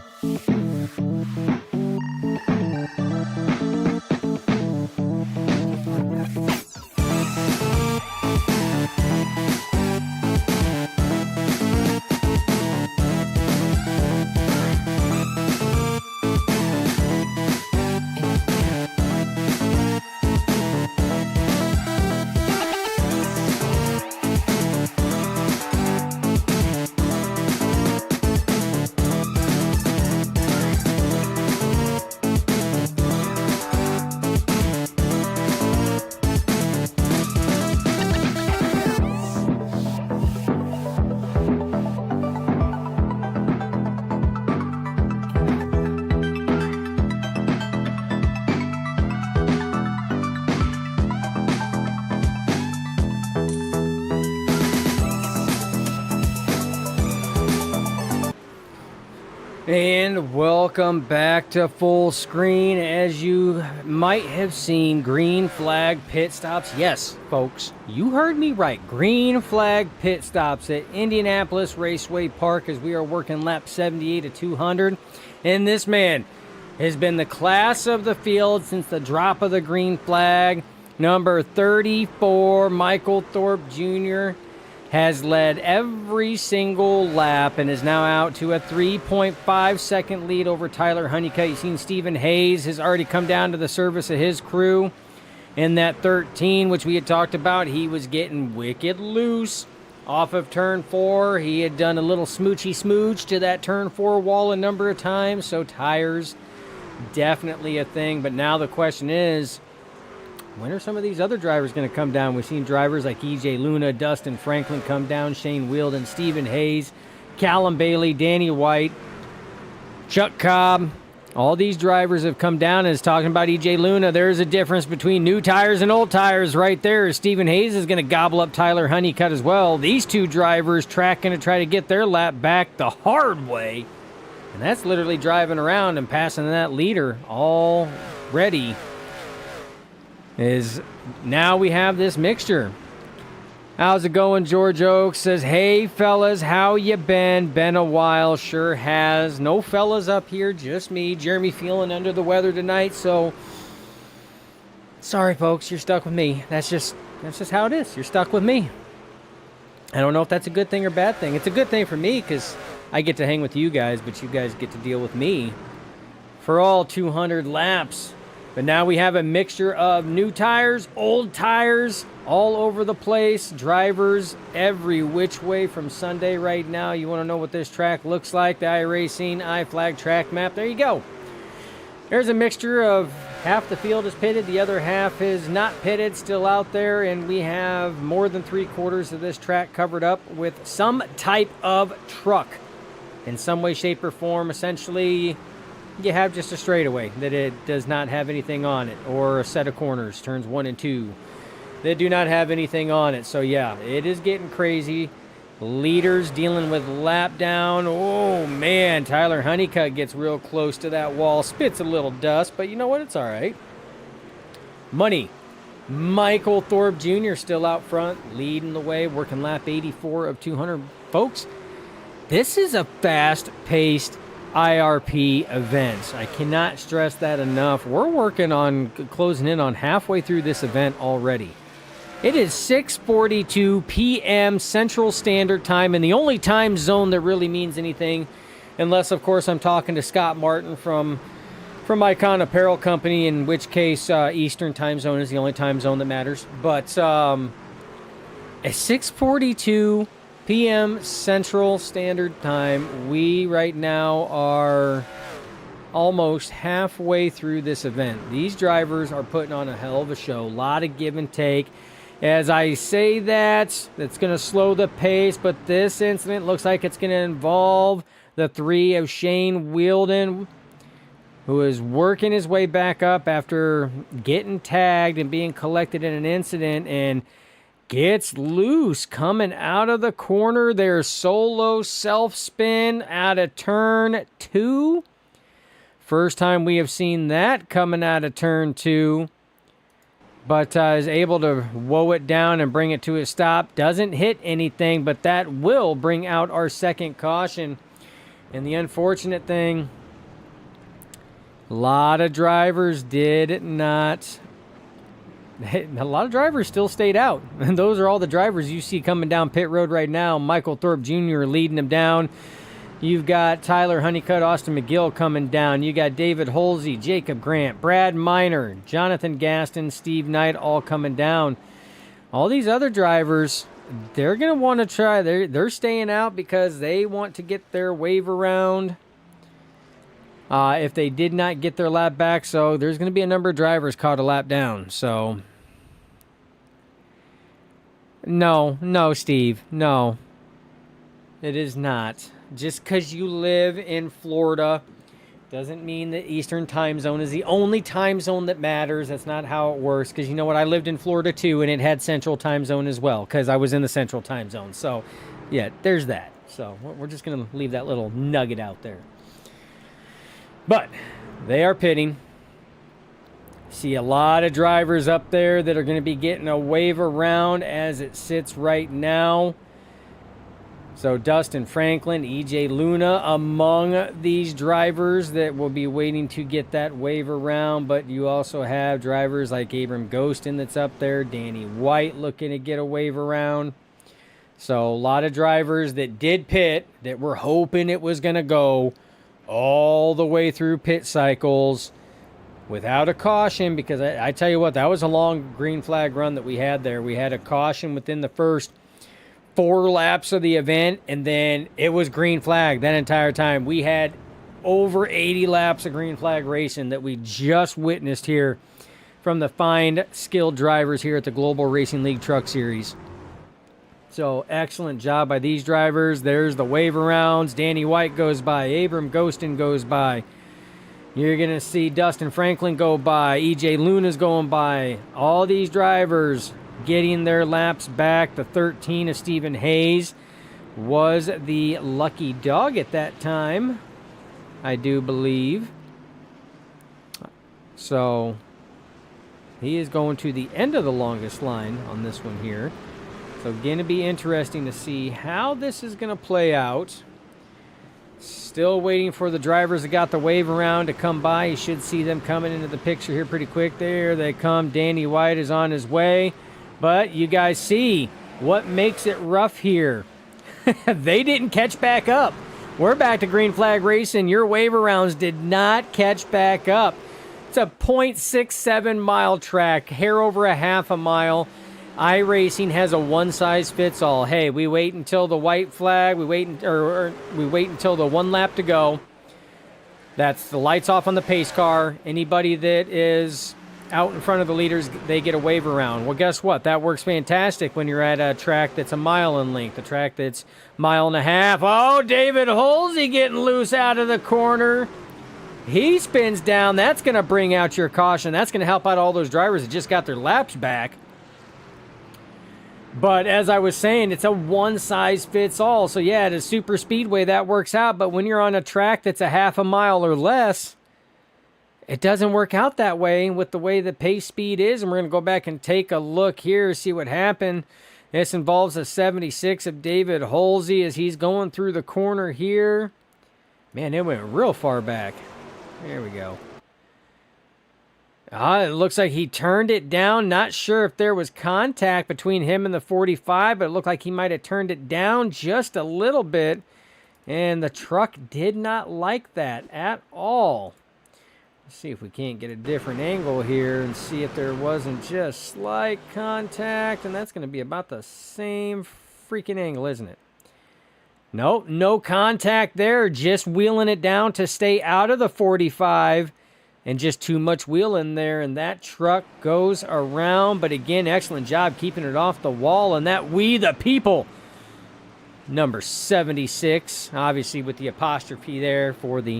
And welcome back to full screen. As you might have seen, green flag pit stops. Yes, folks, you heard me right. Green flag pit stops at Indianapolis Raceway Park as we are working lap 78 to 200. And this man has been the class of the field since the drop of the green flag. Number 34, Michael Thorpe Jr., has led every single lap and is now out to a 3.5 second lead over Tyler Honeycutt. You've seen Stephen Hayes has already come down to the service of his crew in that 13, which we had talked about. He was getting wicked loose off of turn 4. He had done a little smoochy smooch to that turn 4 wall a number of times, so tires definitely a thing. But now the question is, when are some of these other drivers going to come down? We've seen drivers like EJ Luna, Dustin Franklin come down, Shane Wheeldon, Stephen Hayes, Callum Bailey, Danny White, Chuck Cobb. All these drivers have come down, and is talking about EJ Luna. There's a difference between new tires and old tires right there. Stephen Hayes is going to gobble up Tyler Honeycutt as well. These two drivers tracking to try to get their lap back the hard way. And that's literally driving around and passing that leader already. Is now we have this mixture. How's it going? George Oaks says, hey fellas, how you been? Been a while. Sure has. No fellas up here, just me. Jeremy feeling under the weather tonight, so sorry folks, you're stuck with me. That's just how it is. You're stuck with me. I don't know if that's a good thing or bad thing. It's a good thing for me because I get to hang with you guys, but you guys get to deal with me for all 200 laps. But now we have a mixture of new tires, old tires, all over the place. Drivers every which way from Sunday right now. You want to know what this track looks like? The iRacing iFlag track map. There you go. There's a mixture of half the field is pitted, the other half is not pitted, still out there, and we have more than 3/4 of this track covered up with some type of truck in some way, shape, or form. Essentially, you have just a straightaway that it does not have anything on it, or a set of corners, turns 1 and 2, that do not have anything on it. So yeah, it is getting crazy. Leaders dealing with lap down. Oh man, Tyler Honeycutt gets real close to that wall, spits a little dust, but you know what? It's all right. Money. Michael Thorpe Jr. still out front, leading the way, working lap 84 of 200. Folks, this is a fast-paced IRP events. I cannot stress that enough. We're working on closing in on halfway through this event already. It is 6:42 p.m. Central Standard Time, and the only time zone that really means anything, unless, of course, I'm talking to Scott Martin from Icon Apparel Company, in which case Eastern Time Zone is the only time zone that matters. But at 6:42 p.m. Central Standard Time, we right now are almost halfway through this event. These drivers are putting on a hell of a show. A lot of give and take. As I say that's going to slow the pace, but this incident looks like it's going to involve the 3 of Shane Wheeldon, who is working his way back up after getting tagged and being collected in an incident, and gets loose coming out of the corner. There's solo self-spin out of turn 2. First time we have seen that coming out of turn 2. But is able to woe it down and bring it to a stop. Doesn't hit anything, but that will bring out our second caution. And the unfortunate thing, a lot of drivers did not... A lot of drivers still stayed out. And those are all the drivers you see coming down pit road right now. Michael Thorpe Jr. leading them down. You've got Tyler Honeycutt, Austin McGill coming down. You got David Holsey, Jacob Grant, Brad Miner, Jonathan Gaston, Steve Knight all coming down. All these other drivers, they're going to want to try. They're staying out because they want to get their wave around if they did not get their lap back. So there's going to be a number of drivers caught a lap down. So no, Steve, no, it is not. Just because you live in Florida doesn't mean that Eastern Time Zone is the only time zone that matters. That's not how it works. Because you know what? I lived in Florida too, and it had Central Time Zone as well because I was in the Central Time Zone. So, yeah, there's that. So we're just going to leave that little nugget out there. But they are pitting. See a lot of drivers up there that are going to be getting a wave around as it sits right now. So Dustin Franklin, EJ Luna among these drivers that will be waiting to get that wave around. But you also have drivers like Abram Ghostin that's up there. Danny White looking to get a wave around. So a lot of drivers that did pit that were hoping it was going to go all the way through pit cycles without a caution. Because I tell you what, that was a long green flag run that we had there. We had a caution within the first 4 laps of the event, and then it was green flag that entire time. We had over 80 laps of green flag racing that we just witnessed here from the fine, skilled drivers here at the Global Racing League Truck Series. So, excellent job by these drivers. There's the wave arounds. Danny White goes by. Abram Ghostin goes by. You're going to see Dustin Franklin go by. EJ Luna's going by. All these drivers getting their laps back. The 13 of Stephen Hayes was the lucky dog at that time, I do believe. So, he is going to the end of the longest line on this one here. So, going to be interesting to see how this is going to play out. Still waiting for the drivers that got the wave around to come by. You should see them coming into the picture here pretty quick. There they come. Danny White is on his way. But you guys see what makes it rough here. They didn't catch back up. We're back to green flag racing. Your wave arounds did not catch back up. It's a 0.67 mile track, hair over a half a mile. iRacing has a one-size-fits-all. Hey, we wait until the white flag. We wait until the one lap to go. That's the lights off on the pace car. Anybody that is out in front of the leaders, they get a wave around. Well, guess what? That works fantastic when you're at a track that's a mile in length, a track that's mile and a half. Oh, David Holsey getting loose out of the corner. He spins down. That's going to bring out your caution. That's going to help out all those drivers that just got their laps back. But as I was saying, it's a one-size-fits-all. So, yeah, at a super speedway, that works out. But when you're on a track that's a half a mile or less, it doesn't work out that way with the way the pace speed is. And we're going to go back and take a look here, see what happened. This involves a 76 of David Holsey as he's going through the corner here. Man, it went real far back. There we go. It looks like he turned it down. Not sure if there was contact between him and the 45, but it looked like he might have turned it down just a little bit. And the truck did not like that at all. Let's see if we can't get a different angle here and see if there wasn't just slight contact. And that's going to be about the same freaking angle, isn't it? Nope, no contact there. Just wheeling it down to stay out of the 45. And just too much wheel in there, and that truck goes around. But again, excellent job keeping it off the wall. And that We the People, number 76, obviously with the apostrophe there for the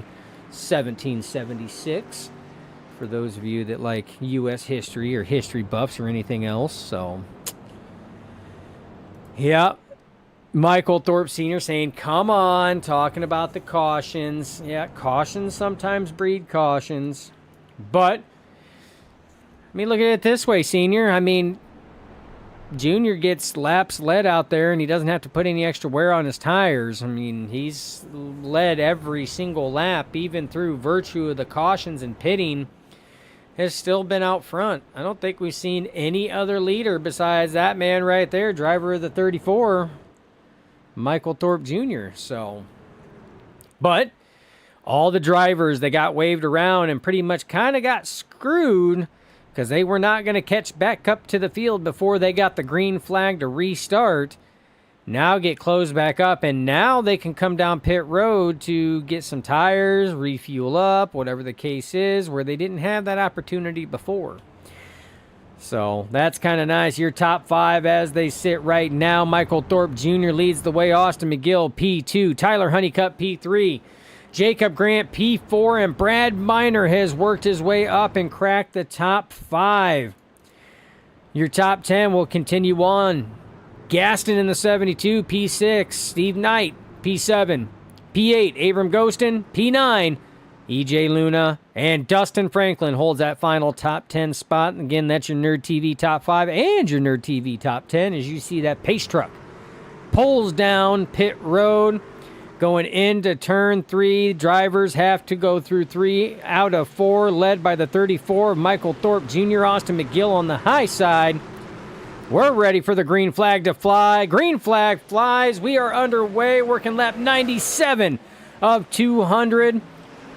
1776. For those of you that like U.S. history or history buffs or anything else. So, yeah. Michael Thorpe Sr. saying, come on, talking about the cautions. Yeah, cautions sometimes breed cautions. But, I mean, look at it this way, Senior. I mean, Junior gets laps led out there, and he doesn't have to put any extra wear on his tires. I mean, he's led every single lap, even through virtue of the cautions and pitting, has still been out front. I don't think we've seen any other leader besides that man right there, driver of the 34, Michael Thorpe Jr. So, but all the drivers that got waved around and pretty much kind of got screwed because they were not going to catch back up to the field before they got the green flag to restart, now get closed back up, and now they can come down pit road to get some tires, refuel up, whatever the case is, where they didn't have that opportunity before. So that's kind of nice. Your top five as they sit right now. Michael Thorpe Jr. leads the way. Austin McGill, P2. Tyler Honeycutt, P3. Jacob Grant, P4. And Brad Miner has worked his way up and cracked the top five. Your top 10 will continue on. Gaston in the 72, P6. Steve Knight, P7. P8, Abram Ghostin, P9. EJ Luna and Dustin Franklin holds that final top 10 spot. And again, that's your Nerd TV top 5 and your Nerd TV top 10 as you see that pace truck pulls down pit road going into turn 3. Drivers have to go through 3 out of 4, led by the 34 of Michael Thorpe Jr. Austin McGill on the high side. We're ready for the green flag to fly. Green flag flies. We are underway, working lap 97 of 200.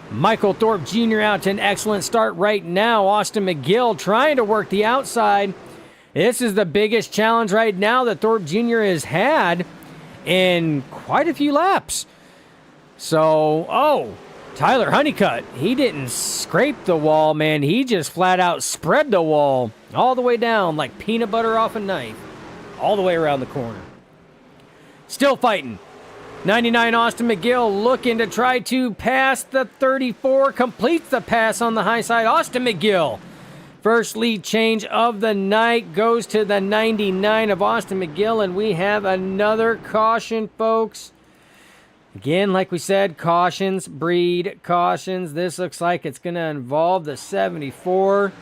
Michael Thorpe Jr. out to an excellent start right now. Austin McGill trying to work the outside. This is the biggest challenge right now that Thorpe Jr. has had in quite a few laps. So, Tyler Honeycutt, he didn't scrape the wall, man. He just flat out spread the wall all the way down like peanut butter off a knife, all the way around the corner. Still fighting. 99 Austin McGill looking to try to pass the 34, completes the pass on the high side. Austin McGill, first lead change of the night, goes to the 99 of Austin McGill, and we have another caution, folks. Again, like we said, cautions breed cautions. This looks like it's going to involve the 74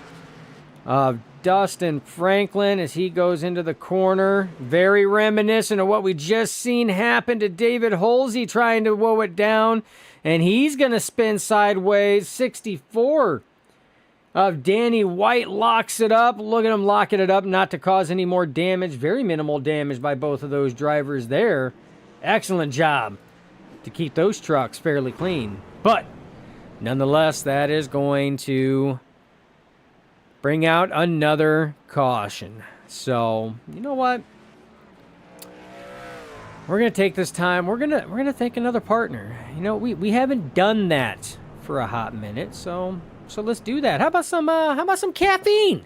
of Dustin Franklin as he goes into the corner. Very reminiscent of what we just seen happen to David Holsey trying to woe it down. And he's going to spin sideways. 64 of Danny White locks it up. Look at him locking it up not to cause any more damage. Very minimal damage by both of those drivers there. Excellent job to keep those trucks fairly clean. But nonetheless, that is going to bring out another caution. So, you know what? We're going to take this time. We're going to thank another partner. You know, we haven't done that for a hot minute. So let's do that. How about some caffeine?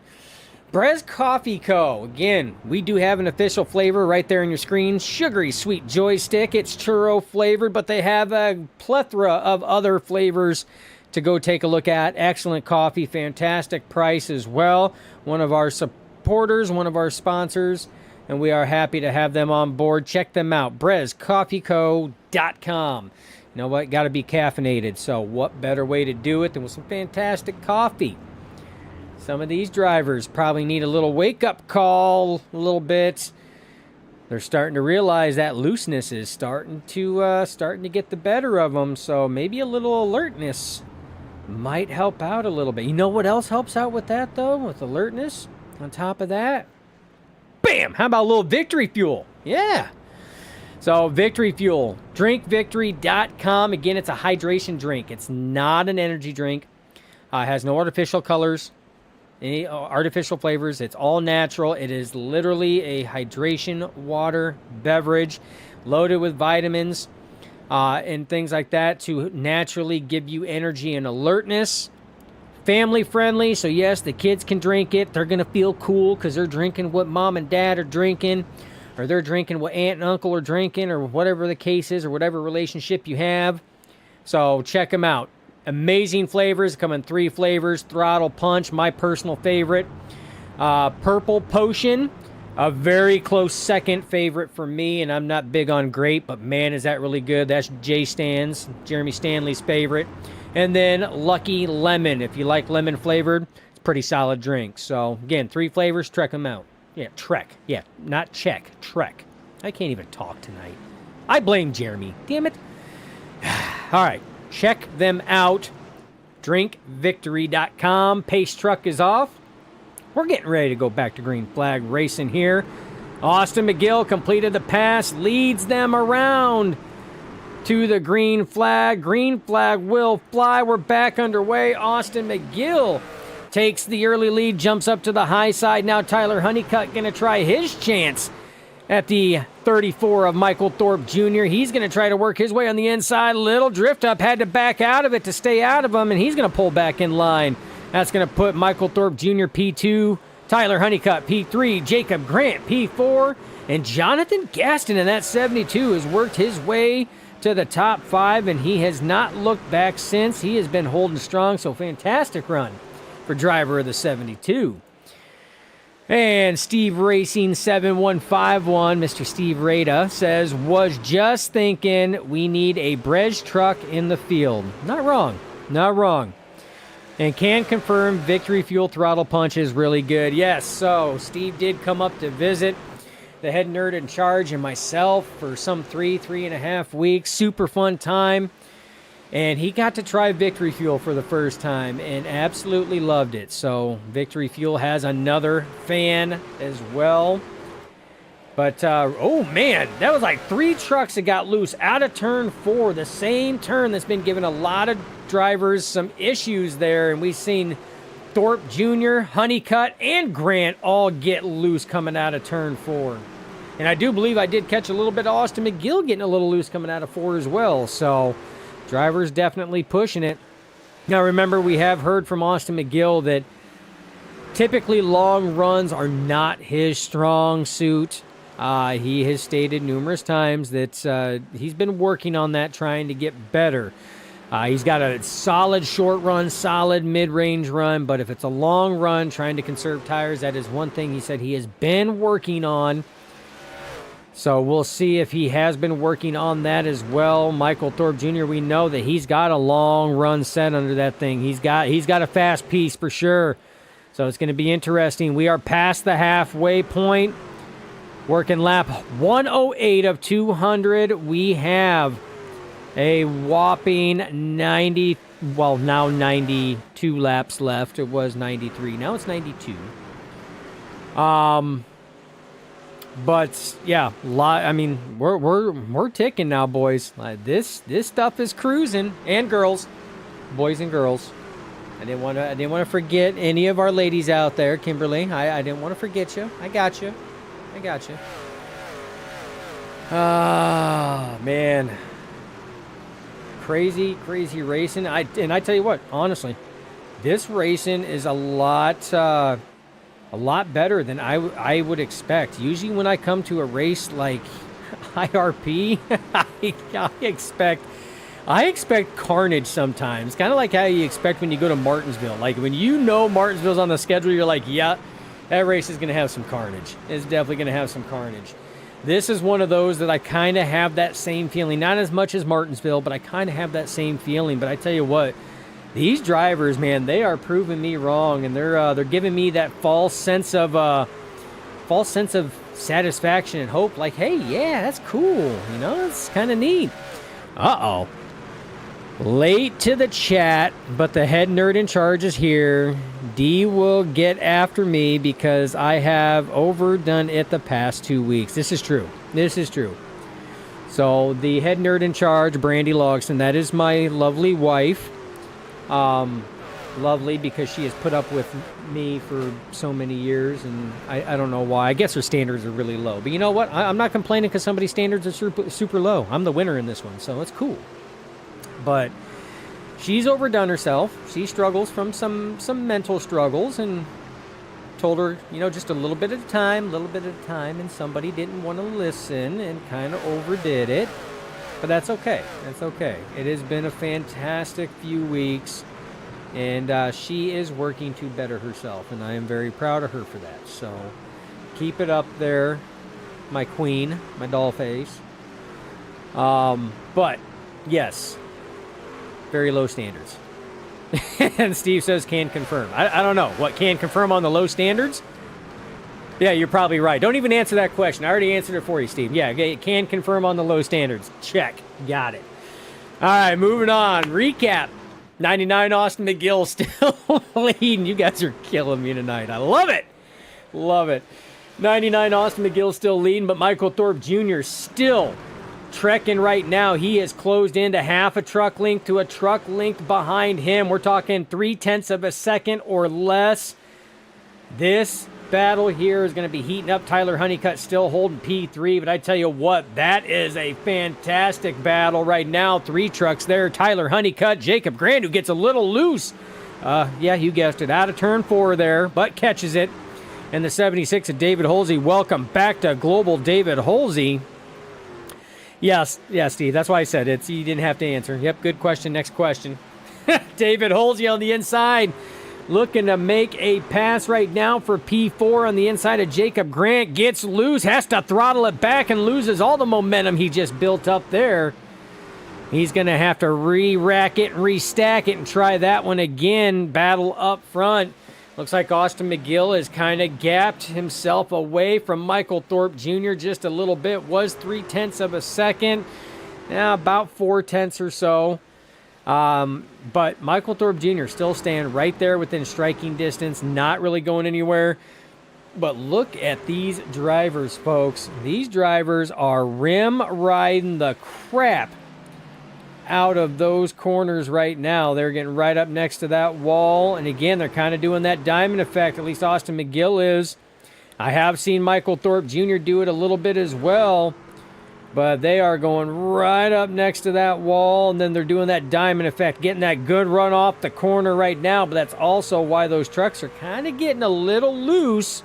Brez Coffee Co. Again, we do have an official flavor right there on your screen. Sugary sweet joystick. It's churro flavored, but they have a plethora of other flavors to go take a look at. Excellent coffee, fantastic price as well. One of our supporters, one of our sponsors, and we are happy to have them on board. Check them out, brezcoffeeco.com. You know what? Got to be caffeinated, so what better way to do it than with some fantastic coffee? Some of these drivers probably need a little wake-up call a little bit. They're starting to realize that looseness is starting to get the better of them, so maybe a little alertness might help out a little bit. You know what else helps out with that, though, with alertness? On top of that, bam! How about a little Victory Fuel? Yeah. So Victory Fuel, drinkvictory.com. Again, it's a hydration drink. It's not an energy drink. It has no artificial colors, any artificial flavors. It's all natural. It is literally a hydration water beverage loaded with vitamins and things like that to naturally give you energy and alertness. Family friendly, so yes, the kids can drink it. They're going to feel cool because they're drinking what mom and dad are drinking, or they're drinking what aunt and uncle are drinking, or whatever the case is, or whatever relationship you have. So check them out. Amazing flavors, come in 3 flavors. Throttle Punch, my personal favorite. Purple Potion, a very close second favorite for me, and I'm not big on grape, but man, is that really good. That's Jeremy Stanley's favorite. And then Lucky Lemon, if you like lemon flavored, it's a pretty solid drink. So again, 3 flavors, check them out. Yeah, Trek. Yeah, not check, Trek. I can't even talk tonight. I blame Jeremy, damn it. All right. Check them out. drinkvictory.com. Pace truck is off. We're getting ready to go back to green flag racing here. Austin McGill completed the pass, leads them around to the green flag. Green flag will fly. We're back underway. Austin McGill takes the early lead, jumps up to the high side. Now Tyler Honeycutt going to try his chance at the 34 of Michael Thorpe Jr. He's going to try to work his way on the inside. Little drift up, had to back out of it to stay out of him, and he's going to pull back in line. That's going to put Michael Thorpe Jr. P2, Tyler Honeycutt P3, Jacob Grant P4, and Jonathan Gaston in that 72 has worked his way to the top 5, and he has not looked back since. He has been holding strong, so fantastic run for driver of the 72. And Steve Racing 7151, Mr. Steve Rada, says, was just thinking we need a Brez truck in the field. Not wrong. Not wrong. And can confirm Victory Fuel Throttle Punch is really good. Yes, so Steve did come up to visit the head nerd in charge and myself for some 3.5 weeks. Super fun time. And he got to try Victory Fuel for the first time and absolutely loved it. So Victory Fuel has another fan as well. But, oh man, that was like 3 trucks that got loose out of turn 4. The same turn that's been giving a lot of drivers some issues there. And we've seen Thorpe Jr., Honeycutt, and Grant all get loose coming out of turn 4. And I do believe I did catch a little bit of Austin McGill getting a little loose coming out of 4 as well. So Drivers definitely pushing it. Now, remember, we have heard from Austin McGill that typically long runs are not his strong suit. He has stated numerous times that he's been working on that, trying to get better. He's got a solid short run, solid mid-range run, but if it's a long run, trying to conserve tires, that is one thing he said he has been working on. So we'll see if he has been working on that as well. Michael Thorpe Jr., we know that he's got a long run set under that thing. He's got a fast piece for sure. So it's going to be interesting. We are past the halfway point. Working lap 108 of 200. We have a whopping 90, well, now 92 laps left. It was 93. Now it's 92. But yeah, I mean, we're ticking now, boys. This stuff is cruising, and girls, boys and girls. I didn't want to forget any of our ladies out there, Kimberly. I didn't want to forget you. I got you. Ah, man. Crazy racing. I tell you what, honestly, this racing is a lot better than I would expect. Usually when I come to a race like IRP, I expect carnage sometimes. Kind of like how you expect when you go to Martinsville. Like when you know Martinsville's on the schedule, you're like, yeah, that race is going to have some carnage. It's definitely going to have some carnage. This is one of those that I kind of have that same feeling. Not as much as Martinsville, but I kind of have that same feeling. But I tell you what, these drivers, man, they are proving me wrong, and they're giving me that false sense of satisfaction and hope. Like, hey, yeah, that's cool. You know, it's kind of neat. Uh-oh. Late to the chat, but the head nerd in charge is here. D will get after me because I have overdone it the past 2 weeks. This is true. So the head nerd in charge, Brandy Logston, that is my lovely wife. Lovely because she has put up with me for so many years, and I don't know why. I guess her standards are really low. But you know what? I'm not complaining because somebody's standards are super low. I'm the winner in this one, so it's cool. But she's overdone herself. She struggles from some mental struggles, and told her, you know, just a little bit at a time, and somebody didn't want to listen and kind of overdid it. But that's okay. It has been a fantastic few weeks, and she is working to better herself, and I am very proud of her for that. So keep it up there, my queen, my doll face. But yes, very low standards. And Steve says can confirm. I don't know. What, can confirm on the low standards? Yeah, you're probably right. Don't even answer that question. I already answered it for you, Steve. Yeah, okay, can confirm on the low standards. Check. Got it. All right, moving on. Recap. 99 Austin McGill still leading. You guys are killing me tonight. I love it. 99 Austin McGill still leading, but Michael Thorpe Jr. still trekking right now. He has closed into half a truck length to a truck length behind him. We're talking 0.3 of a second or less. This battle here is going to be heating up. Tyler Honeycutt still holding P3, but I tell you what, that is a fantastic battle right now. 3 trucks there. Tyler Honeycutt, Jacob Grant, who gets a little loose. Yeah, you guessed it. Out of turn 4 there, but catches it. And the 76 of David Holsey. Welcome back to Global David Holsey. Yes, Steve. That's why I said it. You didn't have to answer. Yep, good question. Next question. David Holsey on the inside, looking to make a pass right now for P4 on the inside of Jacob Grant. Gets loose, has to throttle it back, and loses all the momentum he just built up there. He's going to have to re-rack it and restack it and try that one again. Battle up front. Looks like Austin McGill has kind of gapped himself away from Michael Thorpe Jr. just a little bit. Was 0.3 of a second. Now about 0.4 or so. But Michael Thorpe Jr. still staying right there within striking distance. Not really going anywhere. But look at these drivers, folks. These drivers are rim riding the crap out of those corners right now. They're getting right up next to that wall, and again, they're kind of doing that diamond effect. At least Austin McGill is. I have seen Michael Thorpe Jr. do it a little bit as well. But they are going right up next to that wall, and then they're doing that diamond effect, getting that good run off the corner right now. But that's also why those trucks are kind of getting a little loose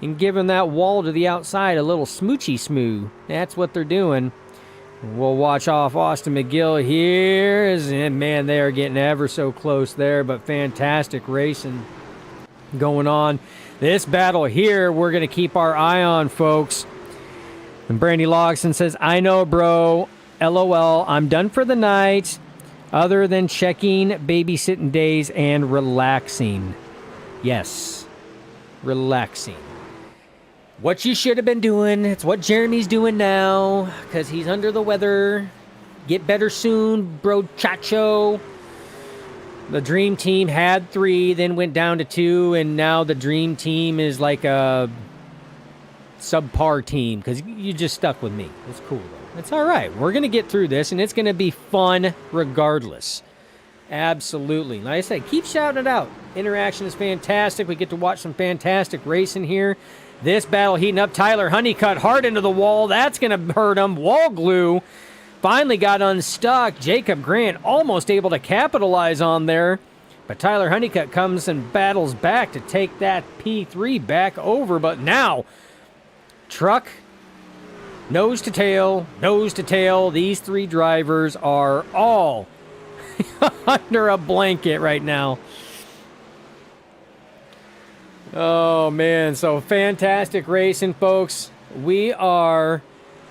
and giving that wall to the outside a little smoochy smooth. That's what they're doing. We'll watch off Austin McGill here. And man, they are getting ever so close there, but fantastic racing going on. This battle here, we're going to keep our eye on, folks. And Brandy Logson says, I know, bro. LOL. I'm done for the night, other than checking babysitting days and relaxing. Yes, relaxing. What you should have been doing. It's what Jeremy's doing now, because he's under the weather. Get better soon, bro chacho. The Dream Team had 3, then went down to 2, and now the Dream Team is like a subpar team because you just stuck with me. It's cool, though. It's all right. We're going to get through this, and it's going to be fun regardless. Absolutely. Like I said, keep shouting it out. Interaction is fantastic. We get to watch some fantastic racing here. This battle heating up. Tyler Honeycutt hard into the wall. That's going to hurt him. Wall glue finally got unstuck. Jacob Grant almost able to capitalize on there. But Tyler Honeycutt comes and battles back to take that P3 back over. But now, truck, nose to tail. These 3 drivers are all under a blanket right now. Oh, man. So fantastic racing, folks. We are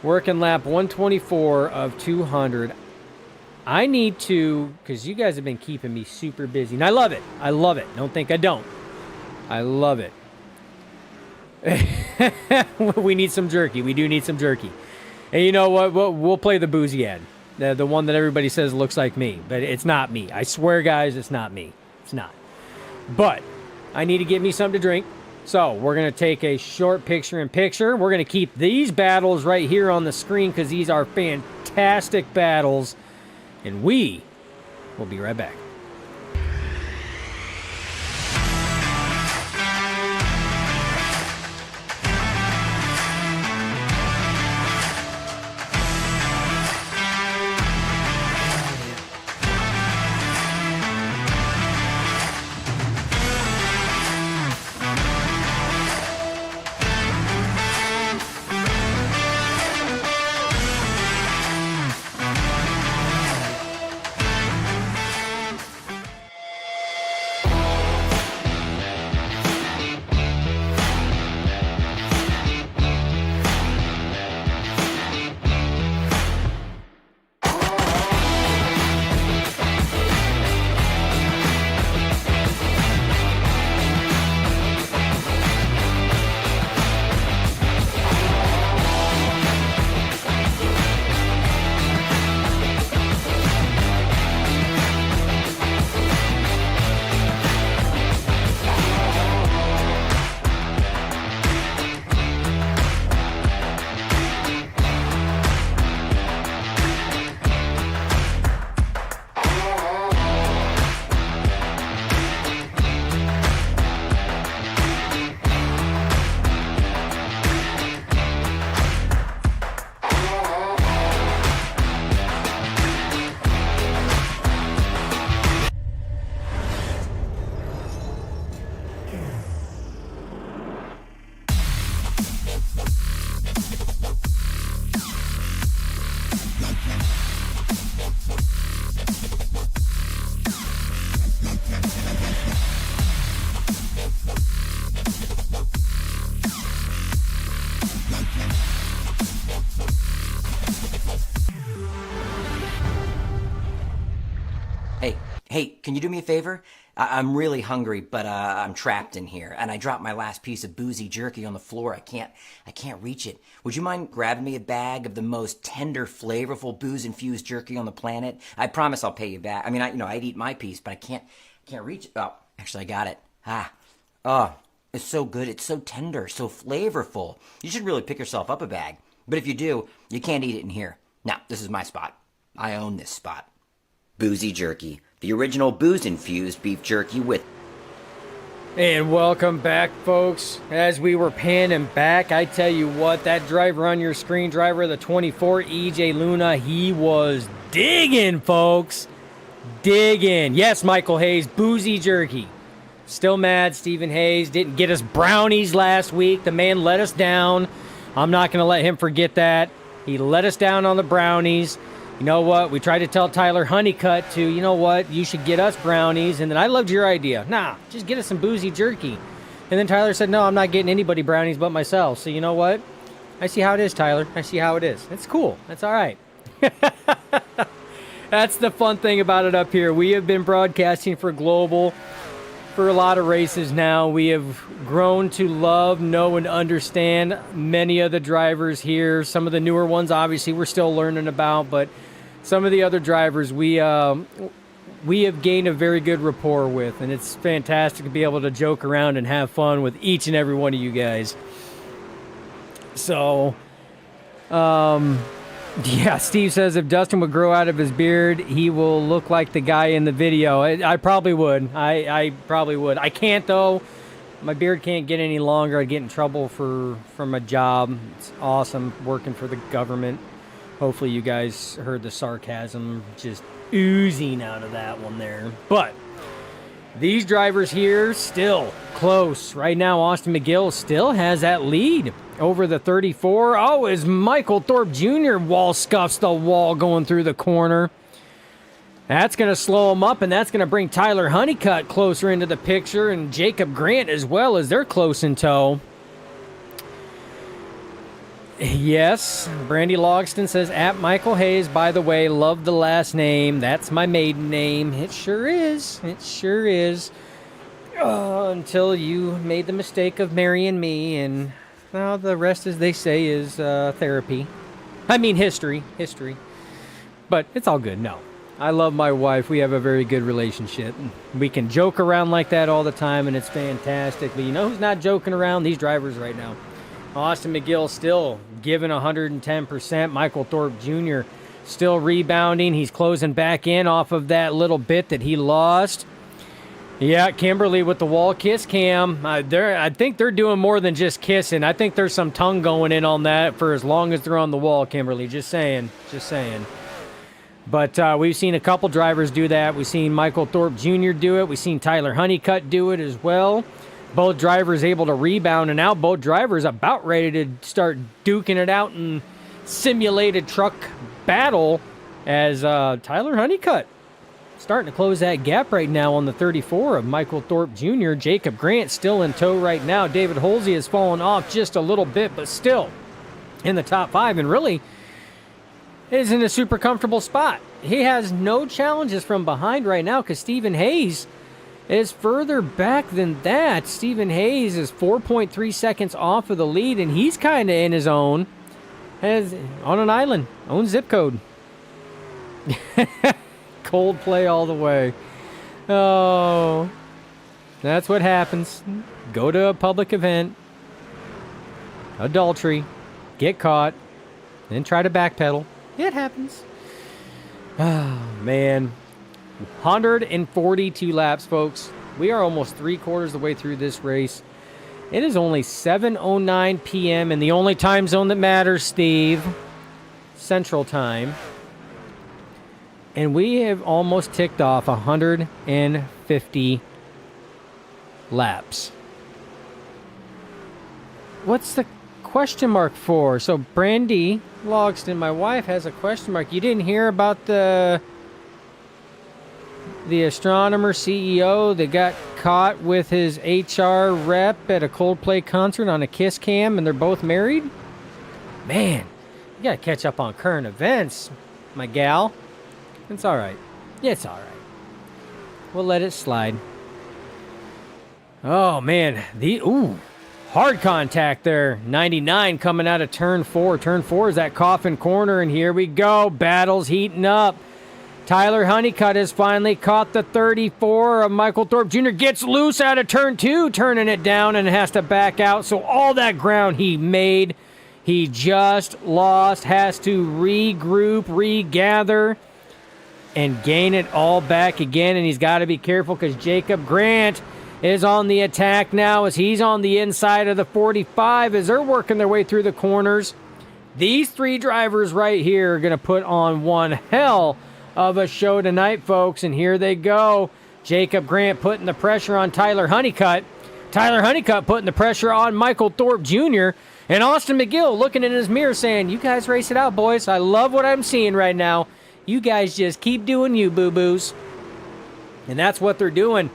working lap 124 of 200. I need to, because you guys have been keeping me super busy. And I love it. Don't think I don't. I love it. We need some jerky. We do need some jerky. And you know what? We'll play the boozy ad. The one that everybody says looks like me. But it's not me. I swear, guys, it's not me. It's not. But I need to get me something to drink. So we're going to take a short picture-in-picture. We're going to keep these battles right here on the screen because these are fantastic battles. And we will be right back. Hey, can you do me a favor? I'm really hungry, but I'm trapped in here, and I dropped my last piece of boozy jerky on the floor. I can't reach it. Would you mind grabbing me a bag of the most tender, flavorful, booze-infused jerky on the planet? I promise I'll pay you back. I mean, I'd eat my piece, but I can't reach it. Oh, actually, I got it. Oh, it's so good. It's so tender, so flavorful. You should really pick yourself up a bag. But if you do, you can't eat it in here. Now, this is my spot. I own this spot. Boozy jerky. The original booze-infused beef jerky with And welcome back, folks. As we were panning back, I tell you what, that driver on your screen, driver of the 24, EJ Luna, he was digging, folks. Digging. Yes, Michael Hayes, boozy jerky. Still mad Stephen Hayes didn't get us brownies last week. The man let us down. I'm not going to let him forget that. He let us down on the brownies. You know what? We tried to tell Tyler Honeycutt to, you know what? You should get us brownies. And then I loved your idea. Nah, just get us some boozy jerky. And then Tyler said, no, I'm not getting anybody brownies but myself. So you know what? I see how it is, Tyler. I see how it is. It's cool. That's all right. That's the fun thing about it up here. We have been broadcasting for Global for a lot of races now. We have grown to love, know, and understand many of the drivers here. Some of the newer ones, obviously, we're still learning about, but some of the other drivers we have gained a very good rapport with, and it's fantastic to be able to joke around and have fun with each and every one of you guys. So, yeah, Steve says if Dustin would grow out of his beard, he will look like the guy in the video. I probably would. I probably would. I can't, though. My beard can't get any longer. I'd get in trouble for my job. It's awesome working for the government. Hopefully you guys heard the sarcasm just oozing out of that one there. But these drivers here still close. Right now, Austin McGill still has that lead over the 34. Oh, as Michael Thorpe Jr. wall scuffs the wall going through the corner. That's going to slow him up, and that's going to bring Tyler Honeycutt closer into the picture, and Jacob Grant as well, as they're close in tow. Yes, Brandy Logston says, at Michael Hayes, by the way, love the last name. That's my maiden name. It sure is. It sure is. Until you made the mistake of marrying me, and well, the rest, as they say, is therapy. I mean, history. But it's all good. No. I love my wife. We have a very good relationship. We can joke around like that all the time, and it's fantastic. But you know who's not joking around? These drivers right now. Austin McGill still giving 110%. Michael Thorpe Jr. still rebounding. He's closing back in off of that little bit that he lost. Yeah, Kimberly with the wall kiss cam. I think they're doing more than just kissing. I think there's some tongue going in on that for as long as they're on the wall, Kimberly. Just saying. But we've seen a couple drivers do that. We've seen Michael Thorpe Jr. do it. We've seen Tyler Honeycutt do it as well. Both drivers able to rebound, and now both drivers about ready to start duking it out in simulated truck battle as Tyler Honeycutt starting to close that gap right now on the 34 of Michael Thorpe Jr. Jacob Grant still in tow right now. David Holsey has fallen off just a little bit, but still in the top 5, and really is in a super comfortable spot. He has no challenges from behind right now because Stephen Hayes is further back than that. Stephen Hayes is 4.3 seconds off of the lead, and he's kind of in his own. Has on an island, own zip code. Coldplay all the way. Oh, that's what happens. Go to a public event, adultery, get caught, then try to backpedal. It happens. Oh, man. 142 laps, folks. We are almost 3/4 of the way through this race. It is only 7:09 p.m. and the only time zone that matters, Steve, Central Time. And we have almost ticked off 150 laps. What's the question mark for? So Brandy Logston, my wife, has a question mark. You didn't hear about the astronomer CEO that got caught with his HR rep at a Coldplay concert on a kiss cam, and they're both married? Man, you gotta catch up on current events, my gal. It's all right. Yeah, it's all right. We'll let it slide. Oh, man. Hard contact there. 99 coming out of turn 4. Turn 4 is that coffin corner, and here we go. Battle's heating up. Tyler Honeycutt has finally caught the 34 of Michael Thorpe Jr. Gets loose out of turn 2, turning it down, and has to back out. So all that ground he made, he just lost. Has to regroup, regather, and gain it all back again. And he's got to be careful because Jacob Grant is on the attack now as he's on the inside of the 45 as they're working their way through the corners. These three drivers right here are going to put on one hell of a show tonight, folks. And here they go. Jacob Grant putting the pressure on Tyler Honeycutt. Tyler Honeycutt putting the pressure on Michael Thorpe Jr. And Austin McGill looking in his mirror saying, you guys race it out, boys. I love what I'm seeing right now. You guys just keep doing you, boo-boos. And that's what they're doing.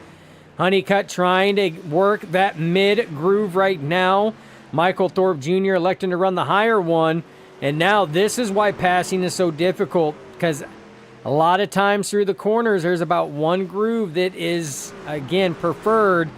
Honeycutt trying to work that mid-groove right now. Michael Thorpe Jr. electing to run the higher one. And now this is why passing is so difficult, because a lot of times through the corners, there's about one groove that is, again, preferred.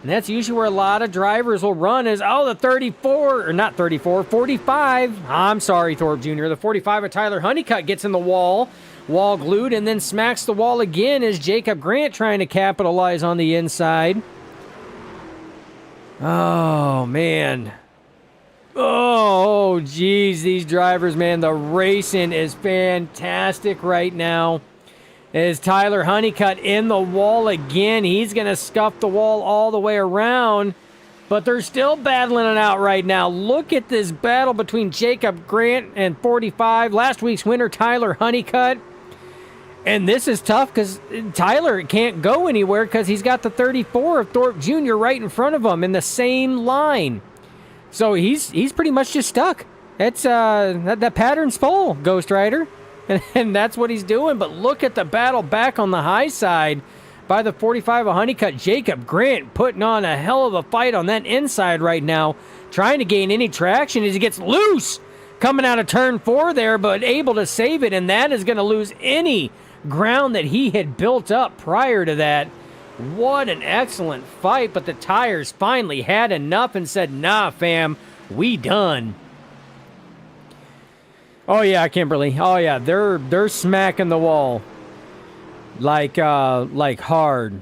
And that's usually where a lot of drivers will run is, the 34, or not 34, 45. I'm sorry, Thorpe Jr. The 45 of Tyler Honeycutt gets in the wall glued, and then smacks the wall again as Jacob Grant trying to capitalize on the inside. Oh, man. Oh, geez, these drivers, man, the racing is fantastic right now. As Tyler Honeycutt in the wall again, he's going to scuff the wall all the way around, but they're still battling it out right now. Look at this battle between Jacob Grant and 45, last week's winner, Tyler Honeycutt. And this is tough because Tyler can't go anywhere because he's got the 34 of Thorpe Jr. right in front of him in the same line. So he's pretty much just stuck. That's that pattern's full, Ghost Rider. And that's what he's doing. But look at the battle back on the high side by the 45 of Honeycutt. Jacob Grant putting on a hell of a fight on that inside right now, trying to gain any traction as he gets loose coming out of turn 4 there, but able to save it. And that is going to lose any ground that he had built up prior to that. What an excellent fight, but the tires finally had enough and said, nah, fam, we done. Oh, yeah, Kimberly. Oh, yeah, they're smacking the wall like hard.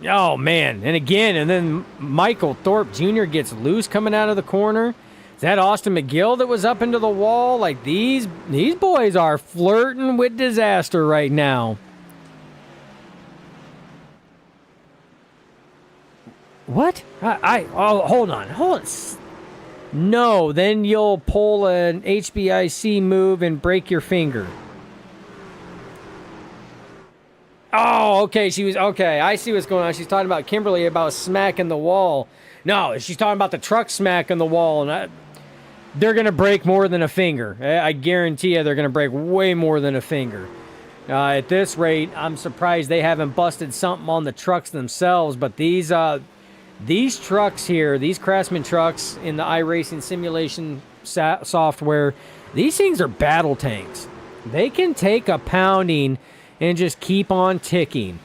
Oh, man. And then Michael Thorpe Jr. gets loose coming out of the corner. Is that Austin McGill that was up into the wall? Like, these boys are flirting with disaster right now. What? Hold on. No, then you'll pull an HBIC move and break your finger. Oh, okay. Okay. I see what's going on. She's talking about Kimberly about smacking the wall. No, she's talking about the truck smacking the wall, and they're going to break more than a finger. I guarantee you they're going to break way more than a finger. At this rate, I'm surprised they haven't busted something on the trucks themselves, but these trucks here, these Craftsman trucks in the iRacing simulation software, these things are battle tanks. They can take a pounding and just keep on ticking.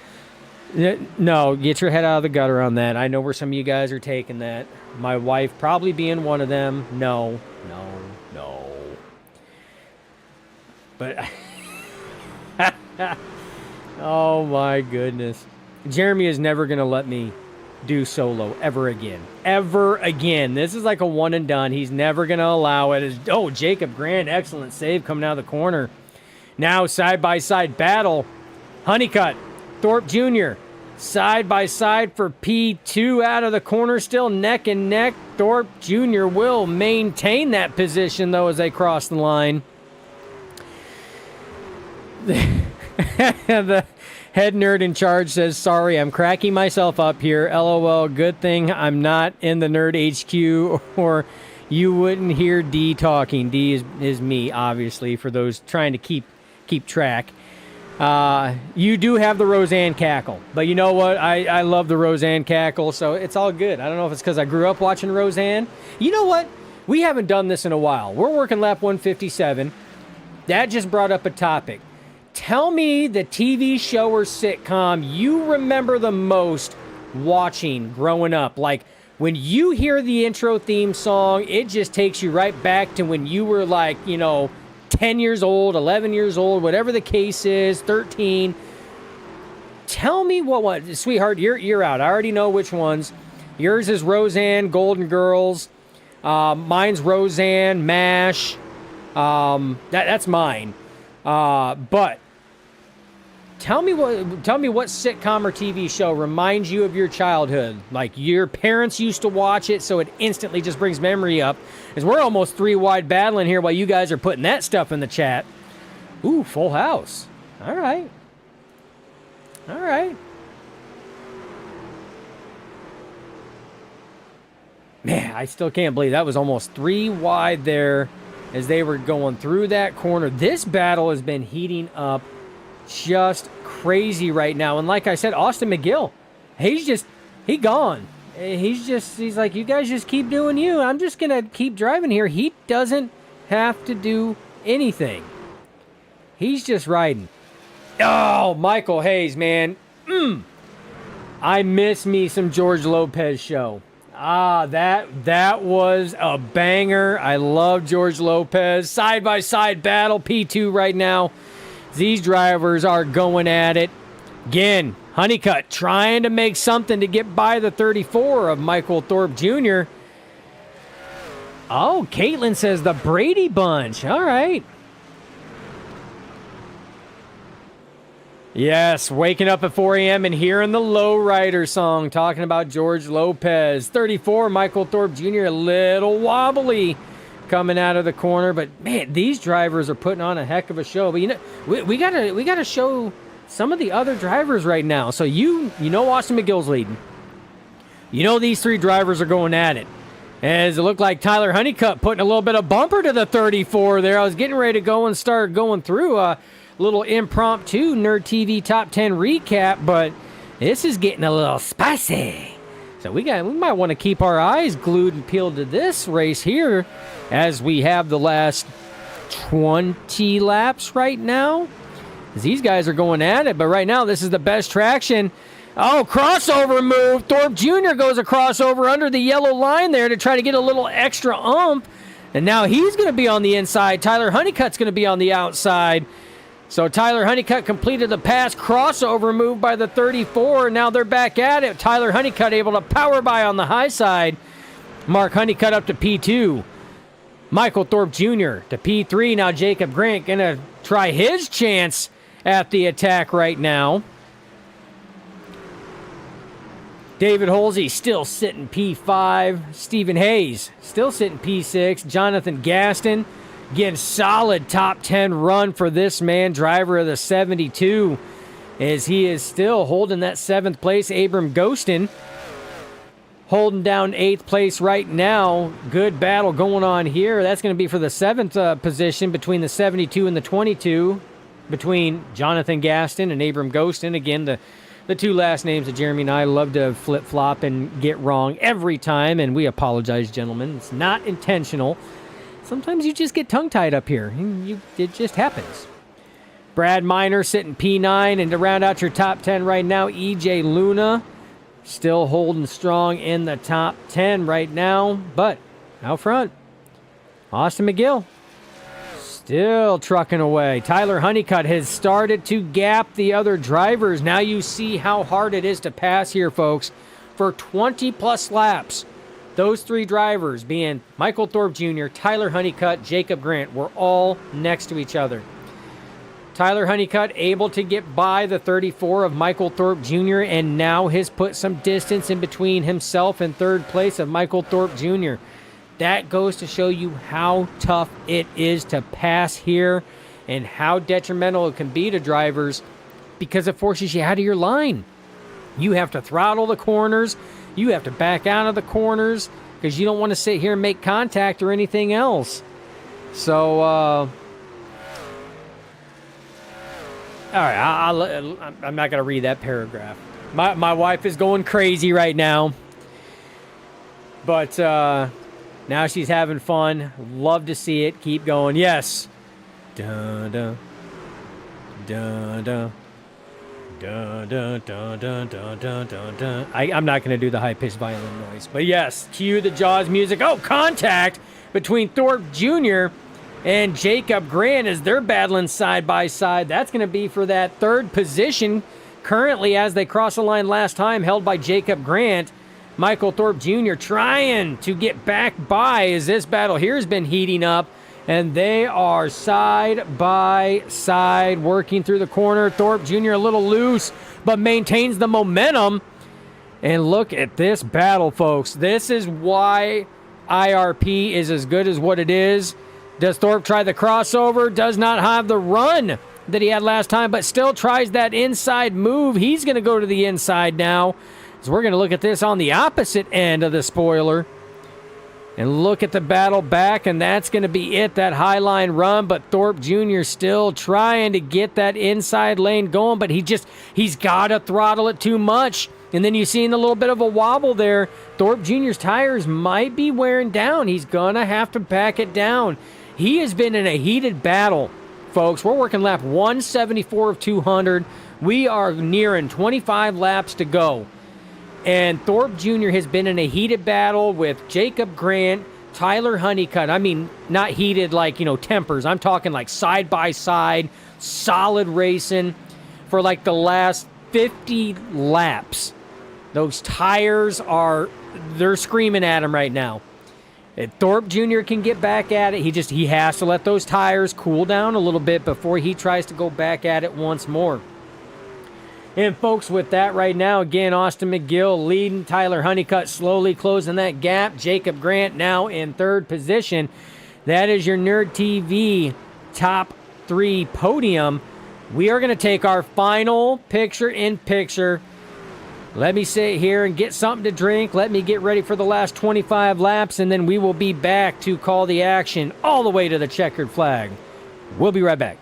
No, get your head out of the gutter on that. I know where some of you guys are taking that. My wife probably being one of them. No. But, oh my goodness. Jeremy is never going to let me do solo ever again. This is like a one and done. He's never going to allow it. Jacob Grant, excellent save coming out of the corner. Now side-by-side battle. Honeycutt, Thorpe Jr., side-by-side for P2 out of the corner, still neck and neck. Thorpe Jr. will maintain that position, though, as they cross the line. The head nerd in charge says, sorry, I'm cracking myself up here. LOL, good thing I'm not in the Nerd HQ, or you wouldn't hear D talking. D is me, obviously, for those trying to keep track. You do have the Roseanne cackle, but you know what? I love the Roseanne cackle, so it's all good. I don't know if it's because I grew up watching Roseanne. You know what? We haven't done this in a while. We're working lap 157. That just brought up a topic. Tell me the TV show or sitcom you remember the most watching growing up. Like, when you hear the intro theme song, it just takes you right back to when you were 10 years old, 11 years old, whatever the case is, 13. Tell me what sweetheart, you're out. I already know which ones. Yours is Roseanne, Golden Girls. Mine's Roseanne, MASH. That's mine. But tell me what sitcom or TV show reminds you of your childhood. Like your parents used to watch it, so it instantly just brings memory up. As we're almost 3 wide battling here while you guys are putting that stuff in the chat. Ooh, Full House. All right. All right. Man, I still can't believe that was almost 3 wide there as they were going through that corner. This battle has been heating up just crazy right now. And like I said, Austin McGill, he gone. He's like, you guys just keep doing you. I'm just going to keep driving here. He doesn't have to do anything. He's just riding. Oh, Michael Hayes, man. I miss me some George Lopez show. That was a banger. I love George Lopez. Side-by-side battle, P2 right now. These drivers are going at it. Again, Honeycutt trying to make something to get by the 34 of Michael Thorpe Jr. Oh, Caitlin says the Brady Bunch. All right. Yes, waking up at 4 a.m. and hearing the Lowrider song talking about George Lopez. 34, Michael Thorpe Jr., a little wobbly coming out of the corner. But, man, these drivers are putting on a heck of a show. But, you know, we gotta show some of the other drivers right now. So, you know Austin McGill's leading. You know these 3 drivers are going at it. As it looked like Tyler Honeycutt putting a little bit of bumper to the 34 there. I was getting ready to go and start going through little impromptu Nerd TV Top 10 recap, but this is getting a little spicy. So we might want to keep our eyes glued and peeled to this race here as we have the last 20 laps right now. These guys are going at it, but right now this is the best traction. Oh, crossover move. Thorpe Jr. goes a crossover under the yellow line there to try to get a little extra ump. And now he's going to be on the inside. Tyler Honeycutt's going to be on the outside. So Tyler Honeycutt completed the pass crossover move by the 34. Now they're back at it. Tyler Honeycutt able to power by on the high side. Mark Honeycutt up to P2. Michael Thorpe Jr. to P3. Now Jacob Grant going to try his chance at the attack right now. David Holsey still sitting P5. Stephen Hayes still sitting P6. Jonathan Gaston, again, solid top 10 run for this man, driver of the 72, as he is still holding that 7th place. Abram Ghostin holding down 8th place right now. Good battle going on here. That's going to be for the 7th position between the 72 and the 22, between Jonathan Gaston and Abram Ghostin. Again, the 2 last names that Jeremy and I love to flip-flop and get wrong every time, and we apologize, gentlemen. It's not intentional. Sometimes you just get tongue-tied up here. It just happens. Brad Miner sitting P9, and to round out your top 10 right now, EJ Luna still holding strong in the top 10 right now, but out front, Austin McGill still trucking away. Tyler Honeycutt has started to gap the other drivers. Now you see how hard it is to pass here, folks. For 20-plus laps, those 3 drivers, being Michael Thorpe Jr., Tyler Honeycutt, Jacob Grant, were all next to each other. Tyler Honeycutt able to get by the 34 of Michael Thorpe Jr., and now has put some distance in between himself and 3rd place of Michael Thorpe Jr. That goes to show you how tough it is to pass here and how detrimental it can be to drivers because it forces you out of your line. You have to throttle the corners. You have to back out of the corners because you don't want to sit here and make contact or anything else. So, all right, I'm not going to read that paragraph. My wife is going crazy right now. But now she's having fun. Love to see it. Keep going. Yes. Dun, dun. Dun, dun. Dun, dun, dun, dun, dun, dun, dun, dun. I'm not going to do the high-pitched violin noise. But yes, cue the Jaws music. Oh, contact between Thorpe Jr. and Jacob Grant as they're battling side by side. That's going to be for that 3rd position currently as they cross the line last time, held by Jacob Grant. Michael Thorpe Jr. trying to get back by as this battle here has been heating up and they are side by side working through the corner. Thorpe Jr. a little loose, but maintains the momentum. And look at this battle, folks. This is why IRP is as good as what it is. Does Thorpe try the crossover? Does not have the run that he had last time, but still tries that inside move. He's going to go to the inside now. So we're going to look at this on the opposite end of the spoiler. And look at the battle back, and that's going to be it, that high line run. But Thorpe Jr. still trying to get that inside lane going, but he's got to throttle it too much. And then you see a little bit of a wobble there. Thorpe Jr.'s tires might be wearing down. He's going to have to back it down. He has been in a heated battle, folks. We're working lap 174 of 200. We are nearing 25 laps to go. And Thorpe Jr. has been in a heated battle with Jacob Grant, Tyler Honeycutt. I mean, not heated like, tempers. I'm talking like side by side, solid racing for like the last 50 laps. Those tires they're screaming at him right now. If Thorpe Jr. can get back at it, he has to let those tires cool down a little bit before he tries to go back at it once more. And folks, with that right now, again, Austin McGill leading, Tyler Honeycutt slowly closing that gap. Jacob Grant now in third position. That is your Nerd TV top 3 podium. We are going to take our final picture-in-picture. Let me sit here and get something to drink. Let me get ready for the last 25 laps, and then we will be back to call the action all the way to the checkered flag. We'll be right back.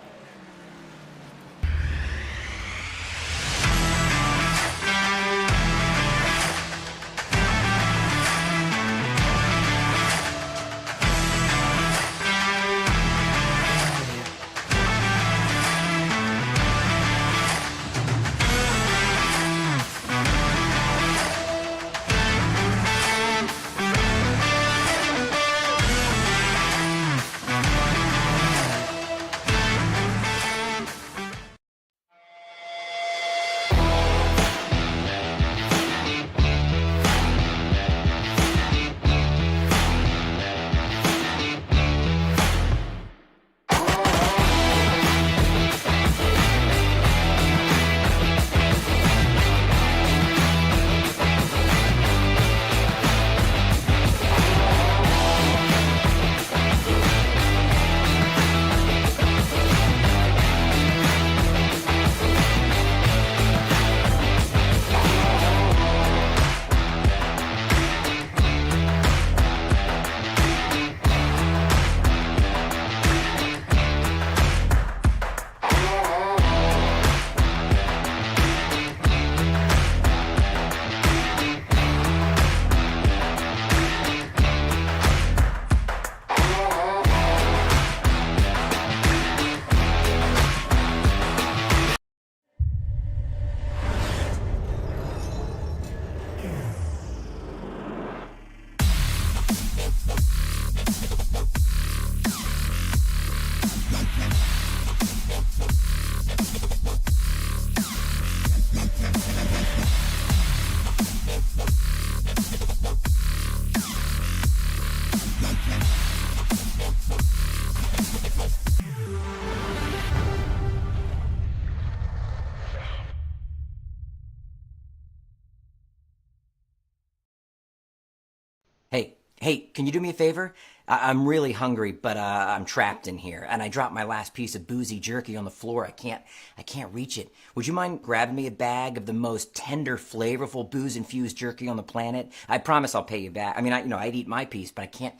Hey, can you do me a favor? I'm really hungry, but I'm trapped in here, and I dropped my last piece of boozy jerky on the floor. I can't reach it. Would you mind grabbing me a bag of the most tender, flavorful, booze-infused jerky on the planet? I promise I'll pay you back. I mean, I'd eat my piece, but I can't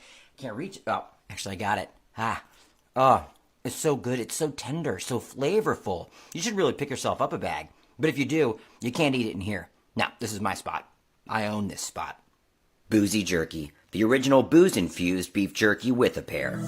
reach it. Oh, actually, I got it. Oh, it's so good. It's so tender, so flavorful. You should really pick yourself up a bag. But if you do, you can't eat it in here. Now, this is my spot. I own this spot. Boozy jerky. The original booze-infused beef jerky with a pair.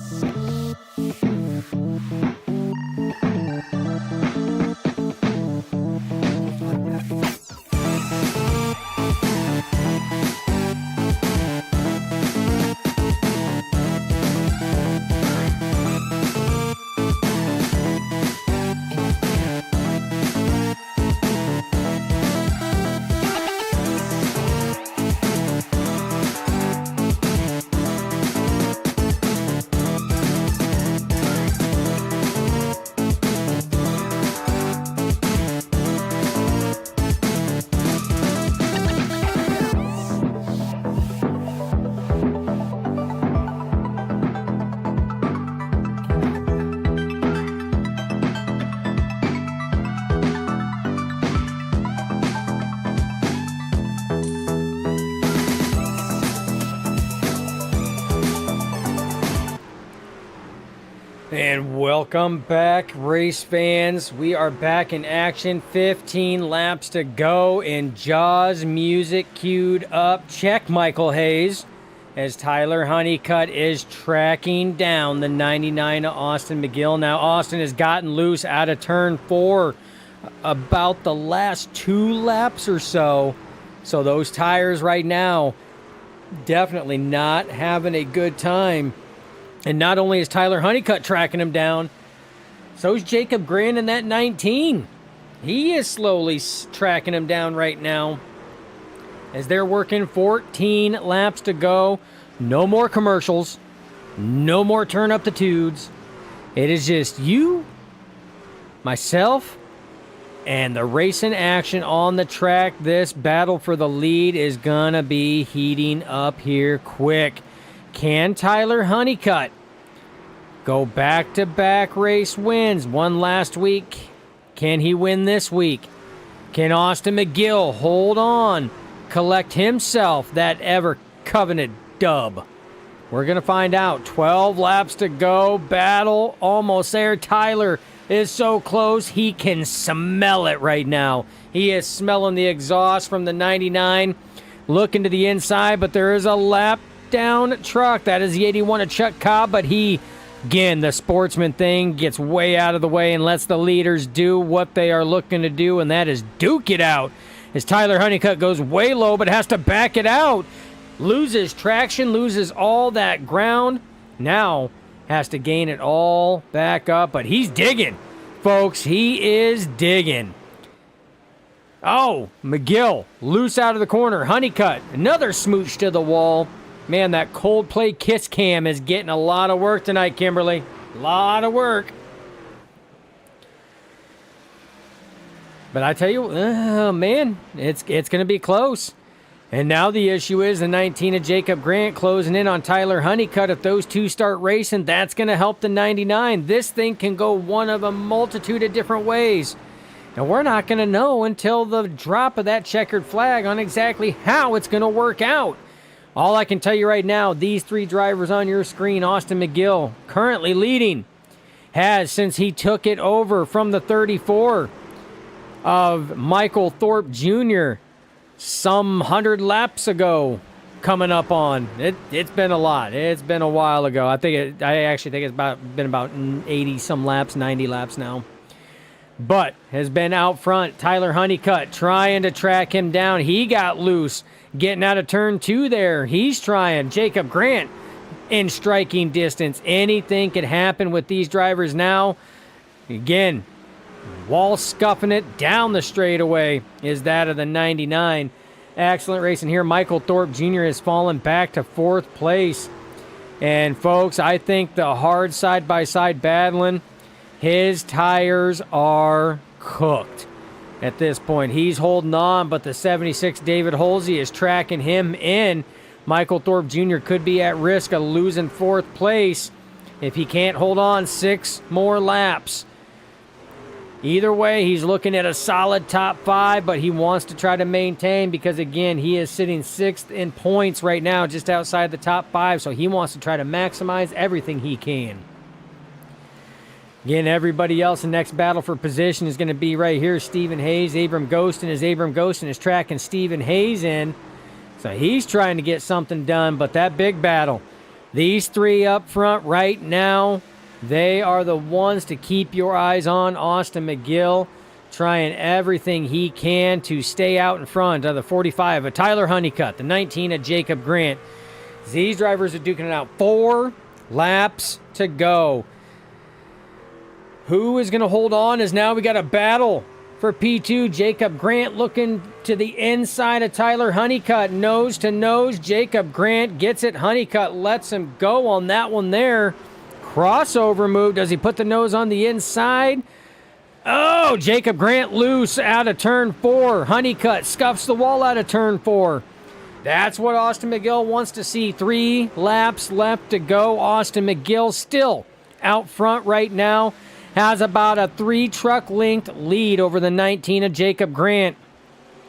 And welcome back, race fans. We are back in action. 15 laps to go, and Jaws music queued up. Check Michael Hayes as Tyler Honeycutt is tracking down the 99 of Austin McGill. Now, Austin has gotten loose out of turn 4 about the last 2 laps or so. So those tires right now definitely not having a good time. And not only is Tyler Honeycutt tracking him down, so is Jacob Grant in that 19. He is slowly tracking him down right now as they're working 14 laps to go. No more commercials. No more turn up the tudes. It is just you, myself, and the racing action on the track. This battle for the lead is going to be heating up here quick. Can Tyler Honeycutt go back-to-back race wins? One last week. Can he win this week? Can Austin McGill hold on, collect himself that ever-coveted dub? We're going to find out. 12 laps to go. Battle almost there. Tyler is so close. He can smell it right now. He is smelling the exhaust from the 99. Looking to the inside, but there is a lap down truck. That is the 81 of Chuck Cobb, but he, again, the sportsman thing, gets way out of the way and lets the leaders do what they are looking to do, and that is duke it out. As Tyler Honeycutt goes way low, but has to back it out. Loses traction, loses all that ground. Now has to gain it all back up, but he's digging, folks. He is digging. Oh, McGill, loose out of the corner. Honeycutt, another smooch to the wall. Man, that Coldplay Kiss Cam is getting a lot of work tonight, Kimberly. A lot of work. But I tell you, man, it's going to be close. And now the issue is the 19 of Jacob Grant closing in on Tyler Honeycutt. If those two start racing, that's going to help the 99. This thing can go one of a multitude of different ways. And we're not going to know until the drop of that checkered flag on exactly how it's going to work out. All I can tell you right now, these 3 drivers on your screen, Austin McGill, currently leading, has, since he took it over from the 34 of Michael Thorpe Jr. some 100 laps ago, coming up on. It's been a lot. It's been a while ago. I actually think it's been about 80 some laps, 90 laps now. But has been out front. Tyler Honeycutt trying to track him down. He got loose. Getting out of turn 2 there. He's trying. Jacob Grant in striking distance. Anything could happen with these drivers now. Again, wall scuffing it down the straightaway is that of the 99. Excellent racing here. Michael Thorpe Jr. has fallen back to 4th place. And folks, I think the hard side-by-side battling, his tires are cooked. At this point, he's holding on, but the 76 David Holsey is tracking him in. Michael Thorpe Jr. could be at risk of losing 4th place if he can't hold on 6 more laps. Either way, he's looking at a solid top 5, but he wants to try to maintain because, again, he is sitting 6th in points right now, just outside the top 5, so he wants to try to maximize everything he can. Again, everybody else, the next battle for position is going to be right here. Stephen Hayes, Abram Ghostin, as Abram Ghostin is tracking Stephen Hayes in. So he's trying to get something done, but that big battle. These 3 up front right now, they are the ones to keep your eyes on. Austin McGill trying everything he can to stay out in front of the 45 of Tyler Honeycutt, the 19 of Jacob Grant. These drivers are duking it out. 4 laps to go. Who is going to hold on as now we got a battle for P2. Jacob Grant looking to the inside of Tyler Honeycutt. Nose to nose. Jacob Grant gets it. Honeycutt lets him go on that one there. Crossover move. Does he put the nose on the inside? Oh, Jacob Grant loose out of turn 4. Honeycutt scuffs the wall out of turn 4. That's what Austin McGill wants to see. 3 laps left to go. Austin McGill still out front right now. Has about a 3-truck length lead over the 19 of Jacob Grant.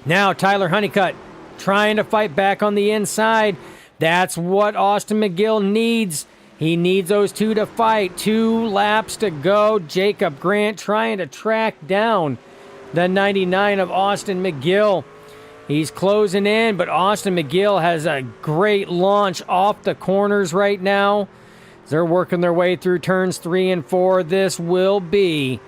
Now Tyler Honeycutt trying to fight back on the inside. That's what Austin McGill needs. He needs those two to fight. 2 laps to go. Jacob Grant trying to track down the 99 of Austin McGill. He's closing in, but Austin McGill has a great launch off the corners right now. They're working their way through turns 3 and 4. This will be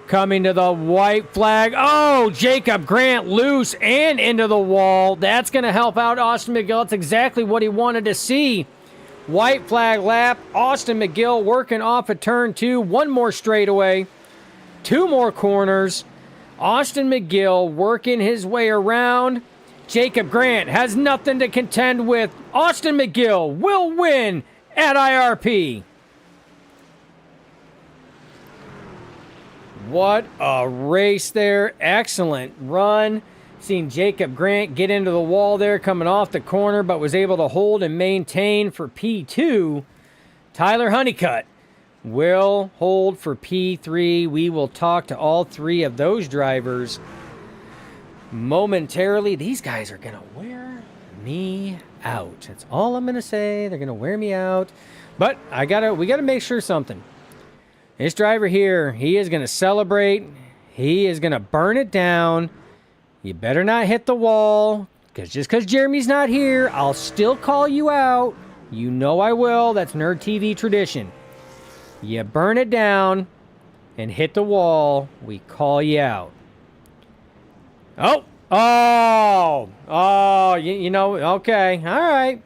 coming to the white flag. Oh, Jacob Grant loose and into the wall. That's going to help out Austin McGill. That's exactly what he wanted to see. White flag lap. Austin McGill working off of turn 2. 1 more straightaway. 2 more corners. Austin McGill working his way around. Jacob Grant has nothing to contend with. Austin McGill will win at IRP. What a race there. Excellent run. Seen Jacob Grant get into the wall there coming off the corner, but was able to hold and maintain for P2. Tyler Honeycutt will hold for P3. We will talk to all 3 of those drivers momentarily. These guys are going to wear me out. That's all I'm going to say. They're going to wear me out. But we got to make sure something. This driver here, he is going to celebrate. He is going to burn it down. You better not hit the wall, because just because Jeremy's not here, I'll still call you out. You know I will. That's Nerd TV tradition. You burn it down and hit the wall, we call you out. You know, okay, all right.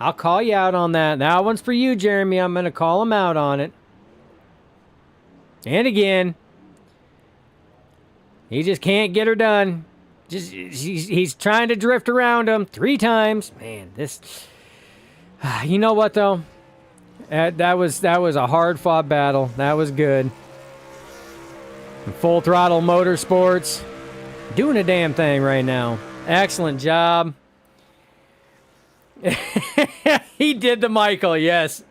I'll call you out on that. That one's for you, Jeremy. I'm going to call him out on it. And again, he just can't get her done. He's trying to drift around him 3 times. Man, this. You know what though? That was a hard fought battle. That was good. Full Throttle Motorsports doing a damn thing right now. Excellent job. He did the Michael, yes.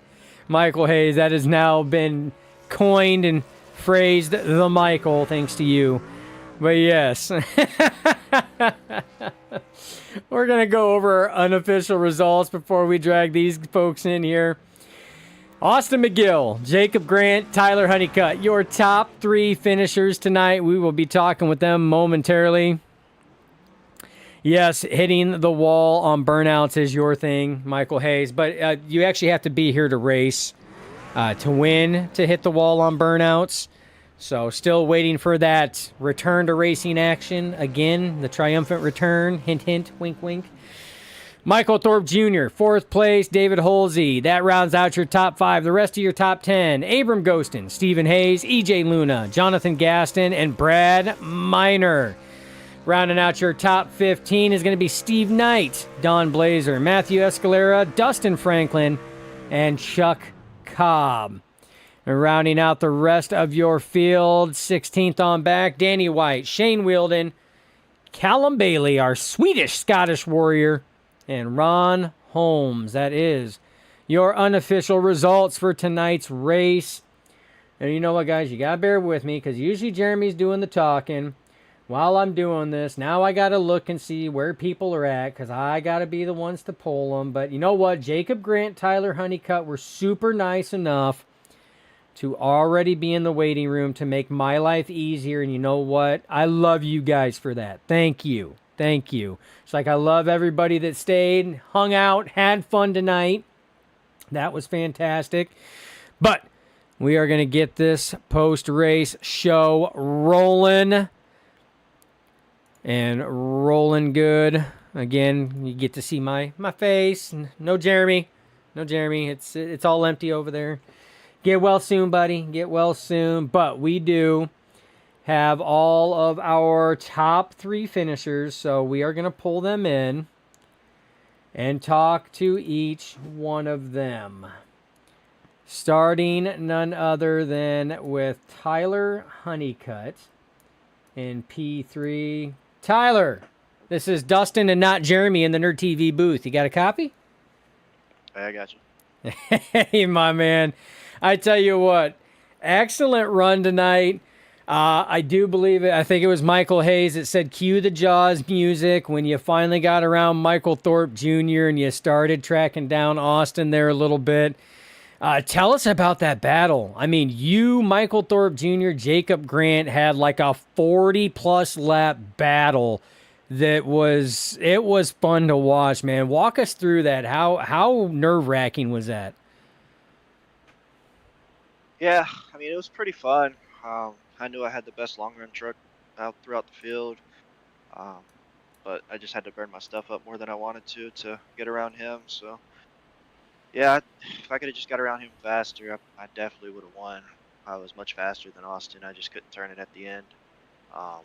Michael Hayes, that has now been coined and phrased the Michael, thanks to you. But yes. We're going to go over our unofficial results before we drag these folks in here. Austin McGill, Jacob Grant, Tyler Honeycutt, your top 3 finishers tonight. We will be talking with them momentarily. Yes, hitting the wall on burnouts is your thing, Michael Hayes. But you actually have to be here to race to win, to hit the wall on burnouts. So still waiting for that return to racing action. Again, the triumphant return. Hint, hint, wink, wink. Michael Thorpe Jr., 4th place. David Holsey. That rounds out your top 5. The rest of your top 10. Abram Ghostin, Stephen Hayes, EJ Luna, Jonathan Gaston, and Brad Miner. Rounding out your top 15 is going to be Steve Knight, Don Blazer, Matthew Escalera, Dustin Franklin, and Chuck Cobb. And rounding out the rest of your field, 16th on back, Danny White, Shane Wielden, Callum Bailey, our Swedish-Scottish warrior, and Ron Holmes. That is your unofficial results for tonight's race. And you know what, guys? You got to bear with me, because usually Jeremy's doing the talking. While I'm doing this, now I got to look and see where people are at, because I got to be the ones to pull them. But you know what? Jacob Grant, Tyler Honeycutt were super nice enough to already be in the waiting room to make my life easier. And you know what? I love you guys for that. Thank you. Thank you. It's like I love everybody that stayed, hung out, had fun tonight. That was fantastic. But we are going to get this post-race show rolling. And rolling good. Again, you get to see my face. No Jeremy. No Jeremy. It's all empty over there. Get well soon, buddy. Get well soon. But we do have all of our top 3 finishers. So we are going to pull them in and talk to each one of them. Starting none other than with Tyler Honeycutt in P3. Tyler, this is Dustin and not Jeremy in the Nerd TV booth. You got a copy? I got you. Hey, my man. I tell you what, excellent run tonight. I do believe it. I think it was Michael Hayes that said, cue the Jaws music when you finally got around Michael Thorpe Jr. and you started tracking down Austin there a little bit. Tell us about that battle. I mean, you, Michael Thorpe Jr., Jacob Grant had like a 40-plus lap battle that was fun to watch, man. Walk us through that. How nerve-wracking was that? Yeah, I mean, it was pretty fun. I knew I had the best long run truck out throughout the field, um, but I just had to burn my stuff up more than I wanted to get around him. So yeah, if I could have just got around him faster, I definitely would have won. I was much faster than Austin. I just couldn't turn it at the end. Um,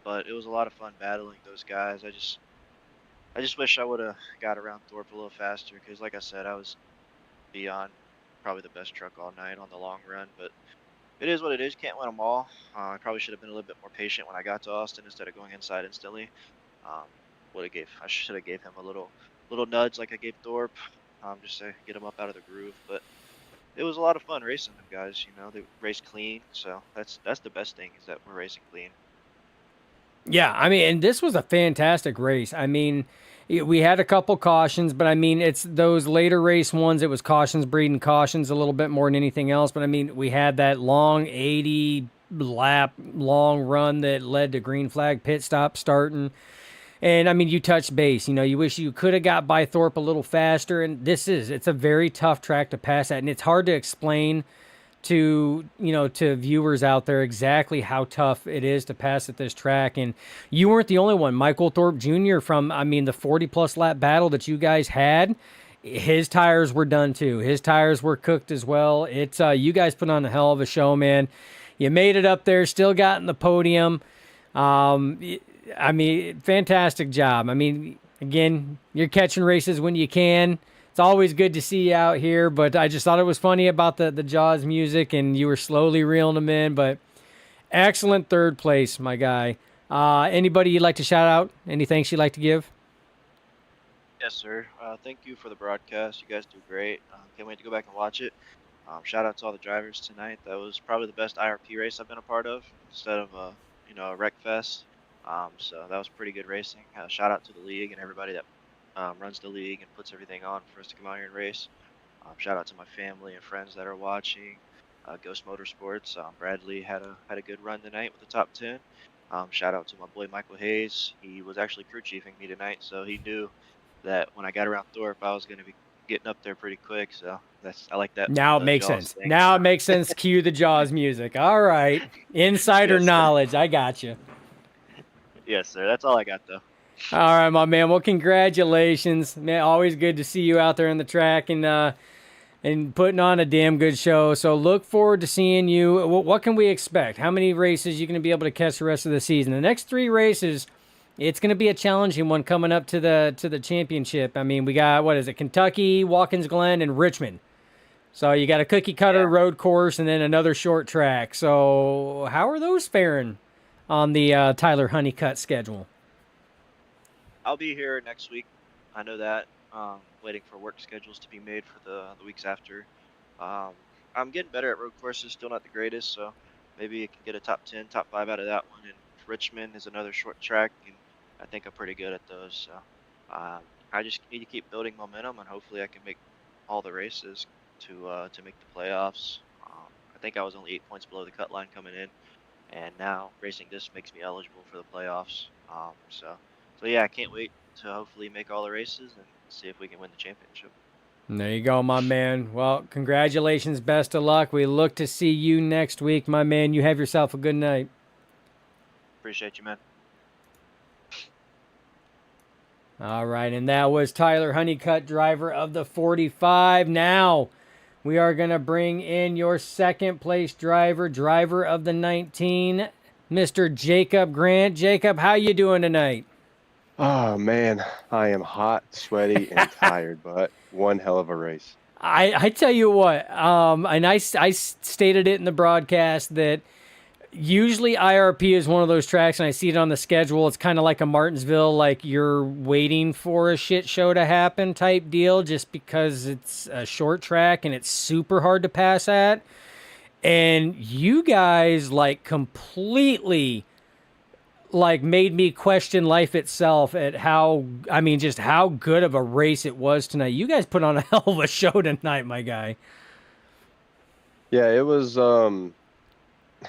but it was a lot of fun battling those guys. I just wish I would have got around Thorpe a little faster because, like I said, I was beyond probably the best truck all night on the long run. But it is what it is. Can't win them all. I probably should have been a little bit more patient when I got to Austin instead of going inside instantly. Um, I should have gave him a little nudge like I gave Thorpe, just to get him up out of the groove. But it was a lot of fun racing them guys. You know, they raced clean, so that's the best thing is that we're racing clean. Yeah, I mean, and this was a fantastic race. I mean, we had a couple cautions, but I mean, it's those later race ones. It was cautions breeding cautions a little bit more than anything else. But I mean, we had that long 80 lap long run that led to green flag pit stop starting. And I mean, you touched base. You know, you wish you could have got by Thorpe a little faster. And it's a very tough track to pass at, and it's hard to explain to viewers out there exactly how tough it is to pass at this track. And you weren't the only one. Michael Thorpe Jr. from, I mean, the 40-plus lap battle that you guys had, his tires were done too. His tires were cooked as well. It's you guys put on a hell of a show, man. You made it up there, still got in the podium. I mean, fantastic job. I mean, again, you're catching races when you can. It's always good to see you out here, but I just thought it was funny about the Jaws music, and you were slowly reeling them in. But excellent third place, my guy. Anybody you'd like to shout out? Any thanks you'd like to give? Yes, sir. Thank you for the broadcast. You guys do great. Can't wait to go back and watch it. Shout out to all the drivers tonight. That was probably the best IRP race I've been a part of instead of a wreck fest. So that was pretty good racing. Shout out to the league and everybody that runs the league and puts everything on for us to come out here and race. Shout out to my family and friends that are watching. Ghost Motorsports. Bradley had a good run tonight with the top 10. Shout out to my boy Michael Hayes. He was actually crew chiefing me tonight, so he knew that when I got around Thorpe, I was going to be getting up there pretty quick. So I like that. Now it makes sense. Thing. Now it makes sense. Cue the Jaws music. All right, insider Yes, knowledge. I got you. Yes, sir. That's all I got, though. All right, my man. Well, congratulations, man. Always good to see you out there on the track and putting on a damn good show. So look forward to seeing you. What can we expect? How many races are you going to be able to catch the rest of the season? The next 3 races, it's going to be a challenging one coming up to the championship. I mean, we got, what is it, Kentucky, Watkins Glen, and Richmond. So you got a cookie cutter road course and then another short track. So how are those faring on the Tyler Honeycutt schedule? I'll be here next week. I know that. Waiting for work schedules to be made for the weeks after. I'm getting better at road courses, still not the greatest, so maybe you can get a top 10, top 5 out of that one. And Richmond is another short track, and I think I'm pretty good at those. So I just need to keep building momentum, and hopefully I can make all the races to make the playoffs. I think I was only 8 points below the cut line coming in, and now racing this makes me eligible for the playoffs. So yeah, I can't wait to hopefully make all the races and see if we can win the championship. There you go, my man. Well, congratulations. Best of luck. We look to see you next week, my man. You have yourself a good night. Appreciate you, man. All right, and that was Tyler Honeycutt, driver of the 45. Now we are going to bring in your second place driver of the 19, Mr. Jacob Grant. Jacob, how you doing tonight? Oh, man, I am hot, sweaty, and tired, but one hell of a race. I tell you what, and I stated it in the broadcast that usually IRP is one of those tracks, and I see it on the schedule. It's kind of like a Martinsville, like you're waiting for a shit show to happen type deal, just because it's a short track and it's super hard to pass at. And you guys like completely like made me question life itself at just how good of a race it was tonight. You guys put on a hell of a show tonight, my guy. Yeah, it was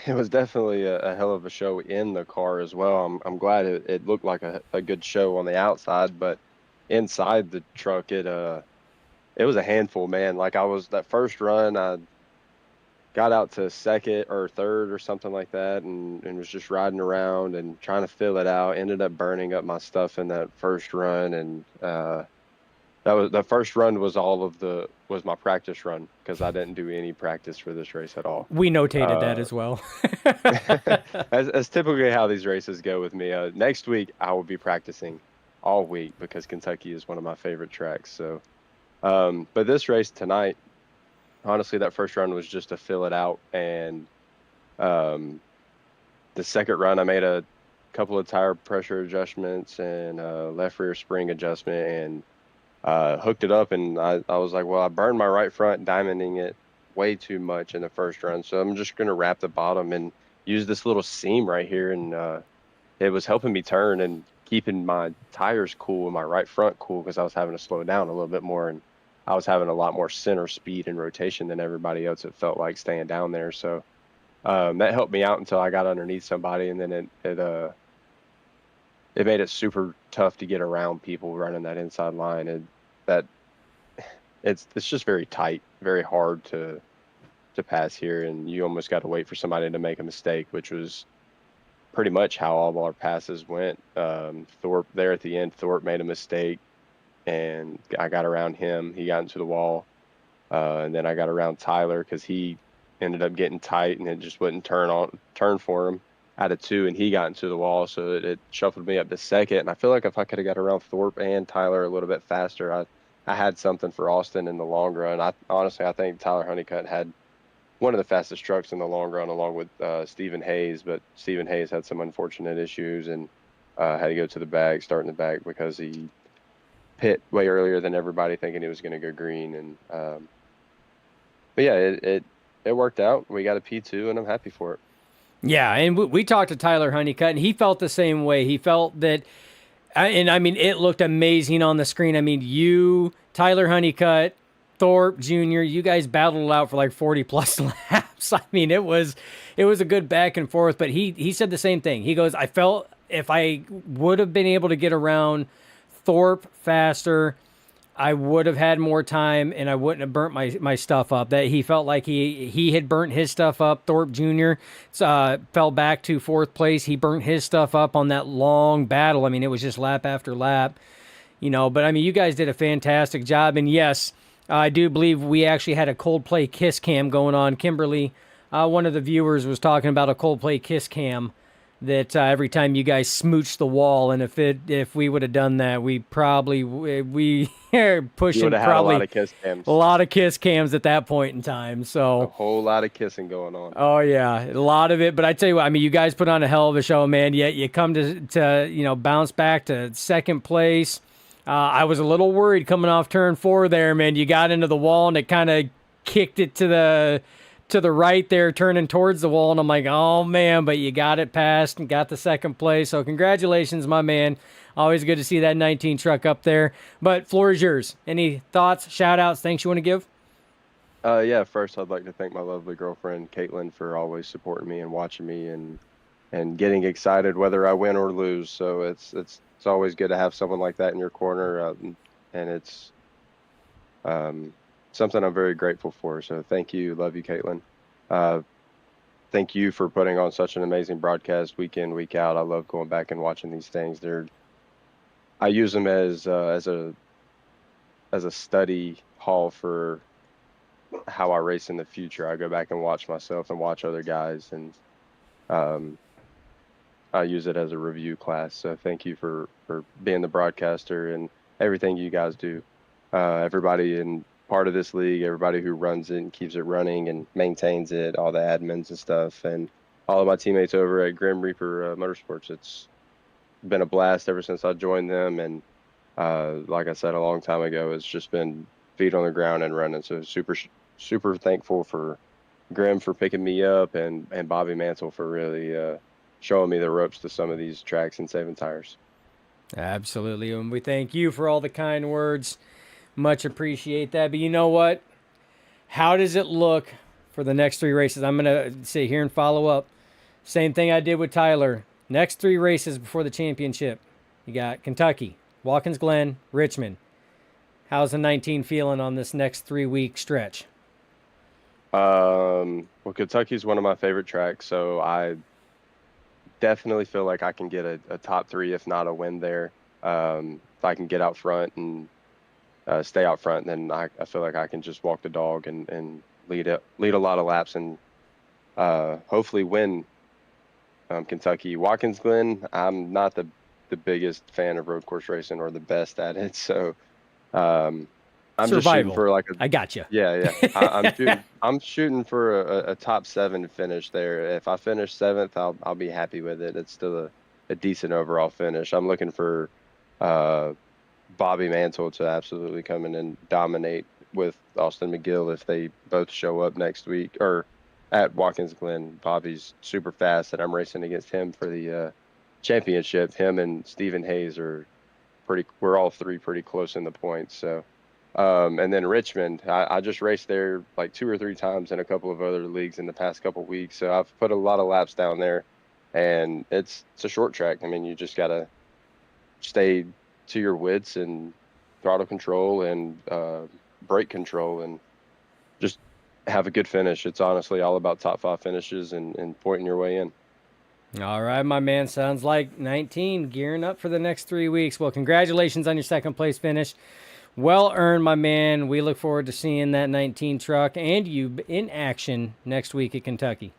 it was definitely a hell of a show in the car as well. I'm glad it looked like a good show on the outside, but inside the truck it was a handful, man. Like I was that first run, I got out to second or third or something like that, and was just riding around and trying to fill it out. Ended up burning up my stuff in that first run, and that was the first run was was my practice run because I didn't do any practice for this race at all. We notated that Uh, as well. as typically how these races go with me. Next week I will be practicing all week because Kentucky is one of my favorite tracks. So, but this race tonight, honestly, that first run was just to fill it out, and um, the second run I made a couple of tire pressure adjustments and left rear spring adjustment, and hooked it up. And I was like, well, I burned my right front diamonding it way too much in the first run, so I'm just gonna wrap the bottom and use this little seam right here, and it was helping me turn and keeping my tires cool and my right front cool because I was having to slow down a little bit more, and I was having a lot more center speed and rotation than everybody else. It felt like staying down there, so that helped me out until I got underneath somebody, and then it made it super tough to get around people running that inside line, and that it's just very tight, very hard to pass here, and you almost got to wait for somebody to make a mistake, which was pretty much how all of our passes went. Thorpe there at the end, Thorpe made a mistake, and I got around him. He got into the wall, and then I got around Tyler because he ended up getting tight, and it just wouldn't turn for him out of two, and he got into the wall, so it shuffled me up to second. And I feel like if I could have got around Thorpe and Tyler a little bit faster, I had something for Austin in the long run. I honestly I think Tyler Honeycutt had one of the fastest trucks in the long run, along with Stephen Hayes. But Stephen Hayes had some unfortunate issues and had to go to the back, start in the back because he pit way earlier than everybody, thinking he was going to go green. And but yeah, it worked out. We got a P2, and I'm happy for it. Yeah, and we talked to Tyler Honeycutt, and he felt the same way. He felt that, and I mean, it looked amazing on the screen. I mean, you, Tyler Honeycutt, Thorpe Jr., you guys battled it out for like 40 plus laps. I mean, it was a good back and forth. But he said the same thing. He goes, I felt if I would have been able to get around Thorpe faster, I would have had more time and I wouldn't have burnt my stuff up. That he felt like he had burnt his stuff up. Thorpe Jr. Fell back to fourth place. He burnt his stuff up on that long battle. I mean, it was just lap after lap, but I mean, you guys did a fantastic job. And yes, I do believe we actually had a Coldplay kiss cam going on. Kimberly, one of the viewers, was talking about a Coldplay kiss cam that every time you guys smooched the wall, and if we would have done that, we probably we are pushing You would have had probably a lot of kiss cams, a lot of kiss cams at that point in time. a So, whole lot of kissing going on. oh yeah, a lot of it. But I tell you what, I mean, you guys put on a hell of a show, man. Yet you come to bounce back to second place. I was a little worried coming off turn 4 there, man. You got into the wall and it kind of kicked it to the right there, turning towards the wall, and I'm like, oh man, but you got it past and got the second place. So congratulations, my man. Always good to see that 19 truck up there. But floor is yours. Any thoughts, shout outs, thanks you want to give? Yeah, first I'd like to thank my lovely girlfriend Caitlin for always supporting me and watching me and getting excited whether I win or lose. So it's always good to have someone like that in your corner, and it's something I'm very grateful for. So thank you, love you, Caitlin. Uh, Thank you for putting on such an amazing broadcast week in, week out. I love going back and watching these things. I use them as a study hall for how I race in the future. I go back and watch myself and watch other guys, and um, I use it as a review class. So thank you for being the broadcaster and everything you guys do. Everybody in part of this league, everybody who runs it and keeps it running and maintains it, all the admins and stuff, and all of my teammates over at Grim Reaper Motorsports. It's been a blast ever since I joined them, and like I said a long time ago, it's just been feet on the ground and running. So super thankful for Grim for picking me up, and Bobby Mantle for really showing me the ropes to some of these tracks and saving tires. Absolutely. And we thank you for all the kind words. Much appreciate that. But you know what? How does it look for the next 3 races. I'm going to sit here and follow up. Same thing I did with Tyler. Next 3 races before the championship. You got Kentucky, Watkins Glen, Richmond. How's the 19 feeling on this next 3-week stretch? Well, Kentucky's one of my favorite tracks, so I definitely feel like I can get a top 3, if not a win there. If I can get out front and stay out front, then I feel like I can just walk the dog and lead a lot of laps and hopefully win Kentucky. Watkins Glen, I'm not the biggest fan of road course racing or the best at it, so I'm just shooting for like I got you. Yeah. I'm shooting for a top 7 finish there. If I finish 7th, I'll be happy with it. It's still a decent overall finish. I'm looking for Bobby Mantle to absolutely come in and dominate with Austin McGill if they both show up next week or at Watkins Glen. Bobby's super fast, and I'm racing against him for the championship. Him and Stephen Hayes we're all 3 pretty close in the points. So, and then Richmond, I just raced there like 2 or 3 times in a couple of other leagues in the past couple of weeks. So I've put a lot of laps down there, and it's a short track. I mean, you just got to stay to your wits and throttle control and brake control and just have a good finish. It's honestly all about top 5 finishes and pointing your way in. All right, my man. Sounds like 19 gearing up for the next 3 weeks. Well, congratulations on your 2nd place finish. Well earned, my man. We look forward to seeing that 19 truck and you in action next week at Kentucky.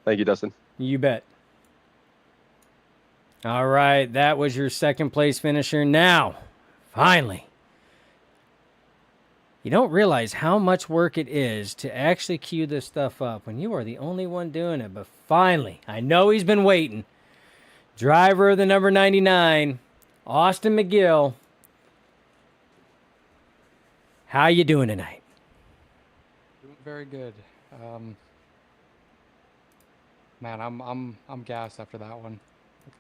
Thank you, Dustin. You bet. All right, that was your 2nd place finisher. Now, finally, you don't realize how much work it is to actually cue this stuff up when you are the only one doing it. But finally, I know he's been waiting. Driver of the number 99, Austin McGill. How you doing tonight? Doing very good. Man, I'm gassed after that one.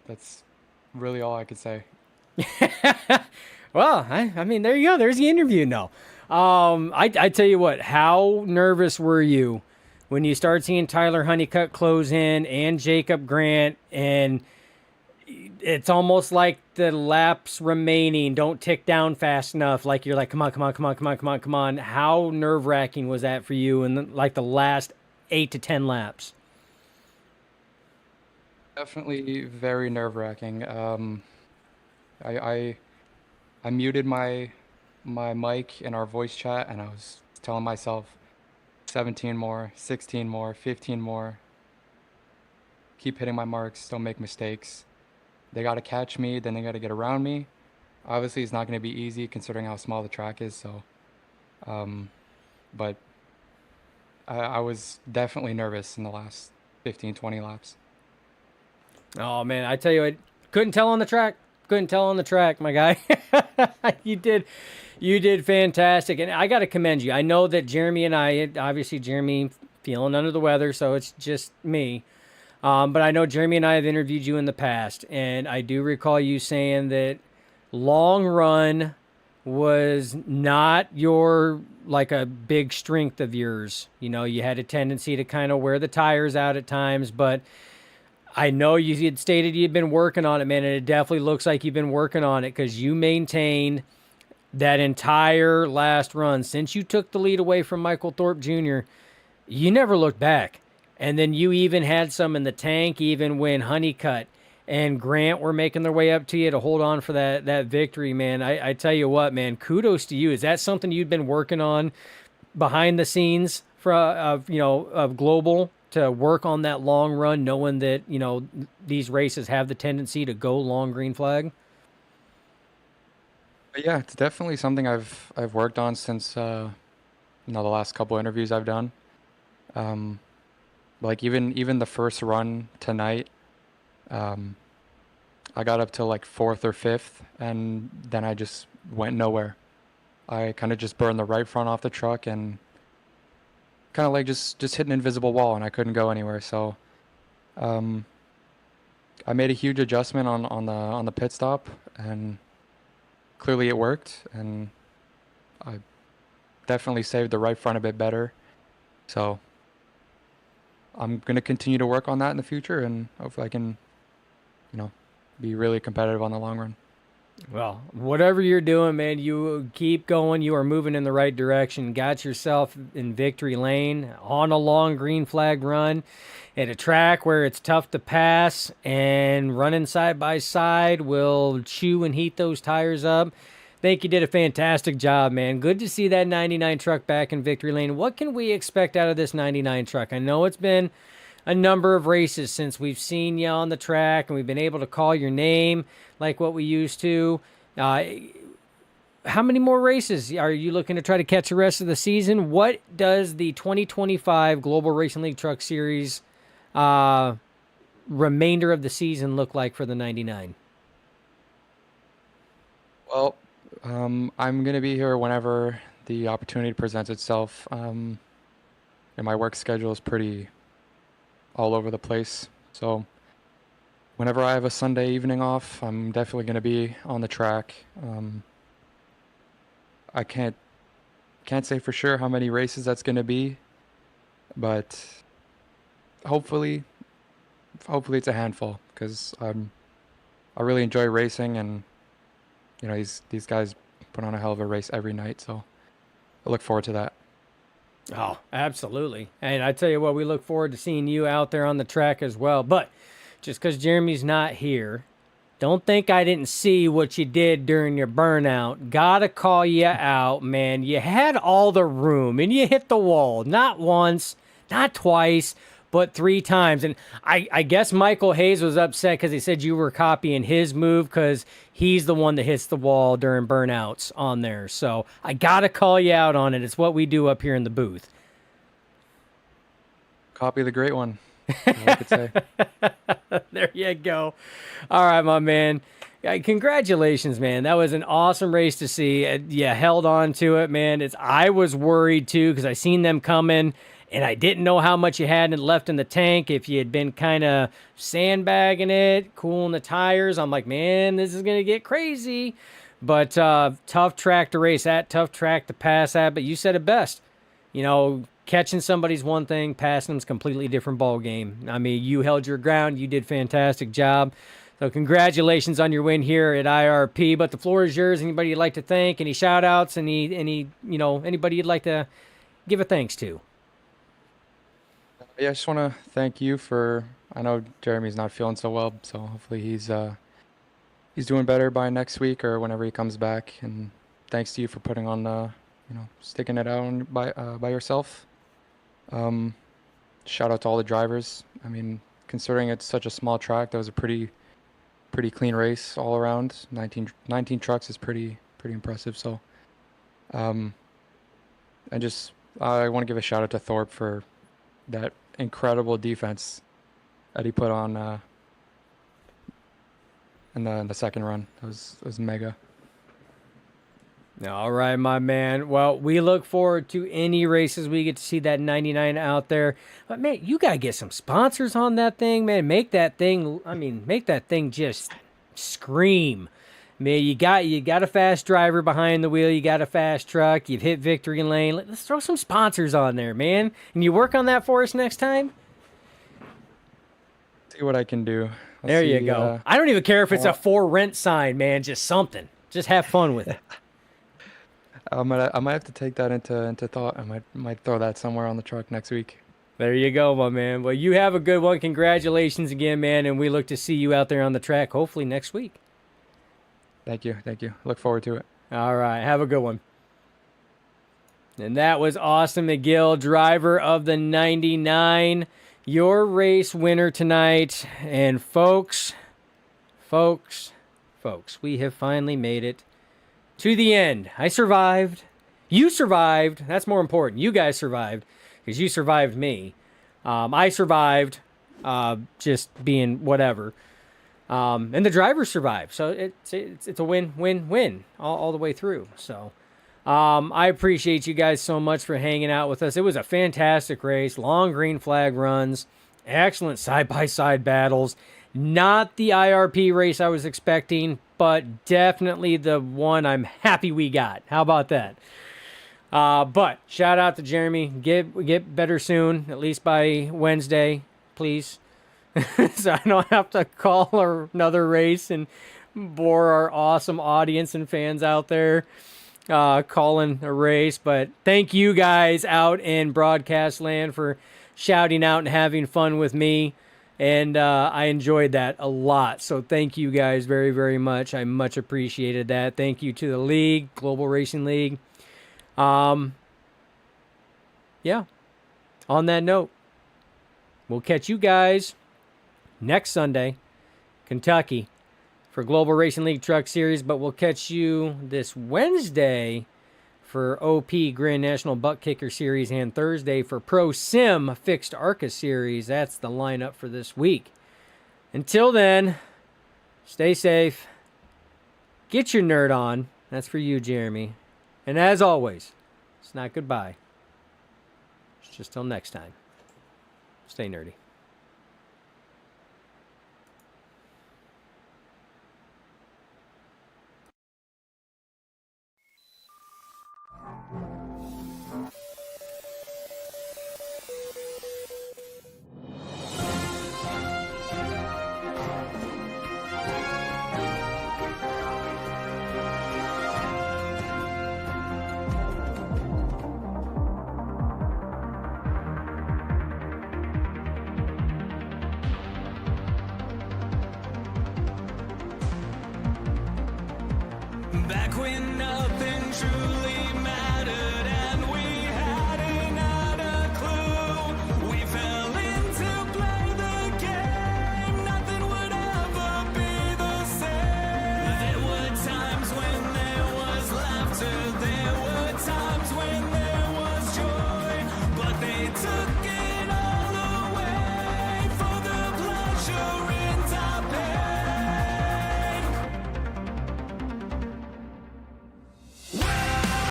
That's really all I could say. Well, I mean, there you go. There's the interview now. I tell you what, how nervous were you when you start seeing Tyler Honeycutt close in and Jacob Grant, and it's almost like the laps remaining don't tick down fast enough. Like you're like, come on. How nerve-wracking was that for you in like the last 8 to 10 laps? Definitely very nerve-wracking. I muted my mic in our voice chat, and I was telling myself 17 more, 16 more, 15 more. Keep hitting my marks, don't make mistakes. They got to catch me, then they got to get around me. Obviously, it's not going to be easy considering how small the track is, so but I was definitely nervous in the last 15, 20 laps. Oh, man, I tell you what, couldn't tell on the track, my guy. You did fantastic, and I got to commend you. I know that Jeremy and I, obviously Jeremy feeling under the weather, so it's just me. But I know Jeremy and I have interviewed you in the past, and I do recall you saying that long run was not your, like a big strength of yours. You know, you had a tendency to kind of wear the tires out at times, but I know you had stated you'd been working on it, man, and it definitely looks like you've been working on it because you maintained that entire last run. Since you took the lead away from Michael Thorpe Jr., you never looked back. And then you even had some in the tank, even when Honeycutt and Grant were making their way up to you to hold on for that victory, man. I tell you what, man, kudos to you. Is that something you'd been working on behind the scenes of Global, to work on that long run, knowing that, these races have the tendency to go long green flag? But yeah, it's definitely something I've worked on since the last couple interviews I've done. Like even the first run tonight, I got up to like 4th or 5th, and then I just went nowhere. I kind of just burned the right front off the truck and kind of like just hit an invisible wall, and I couldn't go anywhere. So I made a huge adjustment on the pit stop, and clearly it worked, and I definitely saved the right front a bit better. So I'm going to continue to work on that in the future, and hopefully I can, be really competitive on the long run. Well, whatever you're doing, man, you keep going. You are moving in the right direction. Got yourself in victory lane on a long green flag run at a track where it's tough to pass, and running side by side will chew and heat those tires up. Think you did a fantastic job, man. Good to see that 99 truck back in victory lane. What can we expect out of this 99 truck? I know it's been a number of races since we've seen you on the track and we've been able to call your name like what we used to. How many more races are you looking to try to catch the rest of the season? What does the 2025 Global Racing League Truck Series remainder of the season look like for the 99? Well, I'm going to be here whenever the opportunity presents itself. And my work schedule is pretty all over the place. So whenever I have a Sunday evening off, I'm definitely going to be on the track. I can't say for sure how many races that's going to be, but hopefully it's a handful, because I really enjoy racing, and these guys put on a hell of a race every night, so I look forward to that. Oh, absolutely. And I tell you what, we look forward to seeing you out there on the track as well. But just because Jeremy's not here, don't think I didn't see what you did during your burnout. Gotta call you out, man. You had all the room and you hit the wall. Not once, not twice, but 3 times. And I guess Michael Hayes was upset because he said you were copying his move, because he's the one that hits the wall during burnouts on there. So I got to call you out on it. It's what we do up here in the booth. Copy the great one, I could say. There you go. All right, my man. Congratulations, man. That was an awesome race to see. You held on to it, man. I was worried, too, because I seen them coming, and I didn't know how much you had left in the tank. If you had been kind of sandbagging it, cooling the tires, I'm like, man, this is going to get crazy. But tough track to race at, tough track to pass at. But you said it best. Catching somebody's one thing, passing them's a completely different ball game. I mean, you held your ground. You did a fantastic job. So congratulations on your win here at IRP. But the floor is yours. Anybody you'd like to thank? Any shout outs? Anybody you'd like to give a thanks to? Yeah, I just want to thank you I know Jeremy's not feeling so well, so hopefully he's doing better by next week or whenever he comes back. And thanks to you for putting on, sticking it out by yourself. Shout out to all the drivers. I mean, considering it's such a small track, that was a pretty clean race all around. 19 trucks is pretty impressive. So, I want to give a shout out to Thorpe for that incredible defense that he put on in the second run. It was mega. All right, my man. Well, we look forward to any races we get to see that 99 out there. But, man, you got to get some sponsors on that thing, man. Make that thing just scream. Man, you got a fast driver behind the wheel. You got a fast truck. You've hit victory lane. Let's throw some sponsors on there, man. And you work on that for us next time? See what I can do. There you go. I don't even care if it's a for rent sign, man. Just something. Just have fun with it. I might have to take that into thought. I might throw that somewhere on the truck next week. There you go, my man. Well, you have a good one. Congratulations again, man. And we look to see you out there on the track, hopefully next week. Thank you. Look forward to it. All right. Have a good one. And that was Austin McGill, driver of the 99, your race winner tonight. And folks, we have finally made it to the end. I survived. You survived. That's more important. You guys survived because you survived me. I survived just being whatever. And the driver survived. So it's a win all the way through. So I appreciate you guys so much for hanging out with us. It was a fantastic race. Long green flag runs. Excellent side-by-side battles. Not the IRP race I was expecting, but definitely the one I'm happy we got. How about that? But shout out to Jeremy. Get better soon, at least by Wednesday, please. So I don't have to call another race and bore our awesome audience and fans out there calling a race. But thank you guys out in broadcast land for shouting out and having fun with me. And I enjoyed that a lot. So thank you guys very, very much. I much appreciated that. Thank you to the league, Global Racing League. Yeah. On that note, we'll catch you guys next Sunday, Kentucky, for Global Racing League Truck Series, but we'll catch you this Wednesday for OP Grand National Butt Kicker Series and Thursday for Pro Sim Fixed ARCA Series. That's the lineup for this week. Until then, stay safe. Get your nerd on. That's for you, Jeremy. And as always, it's not goodbye. It's just till next time. Stay nerdy. Back when nothing truly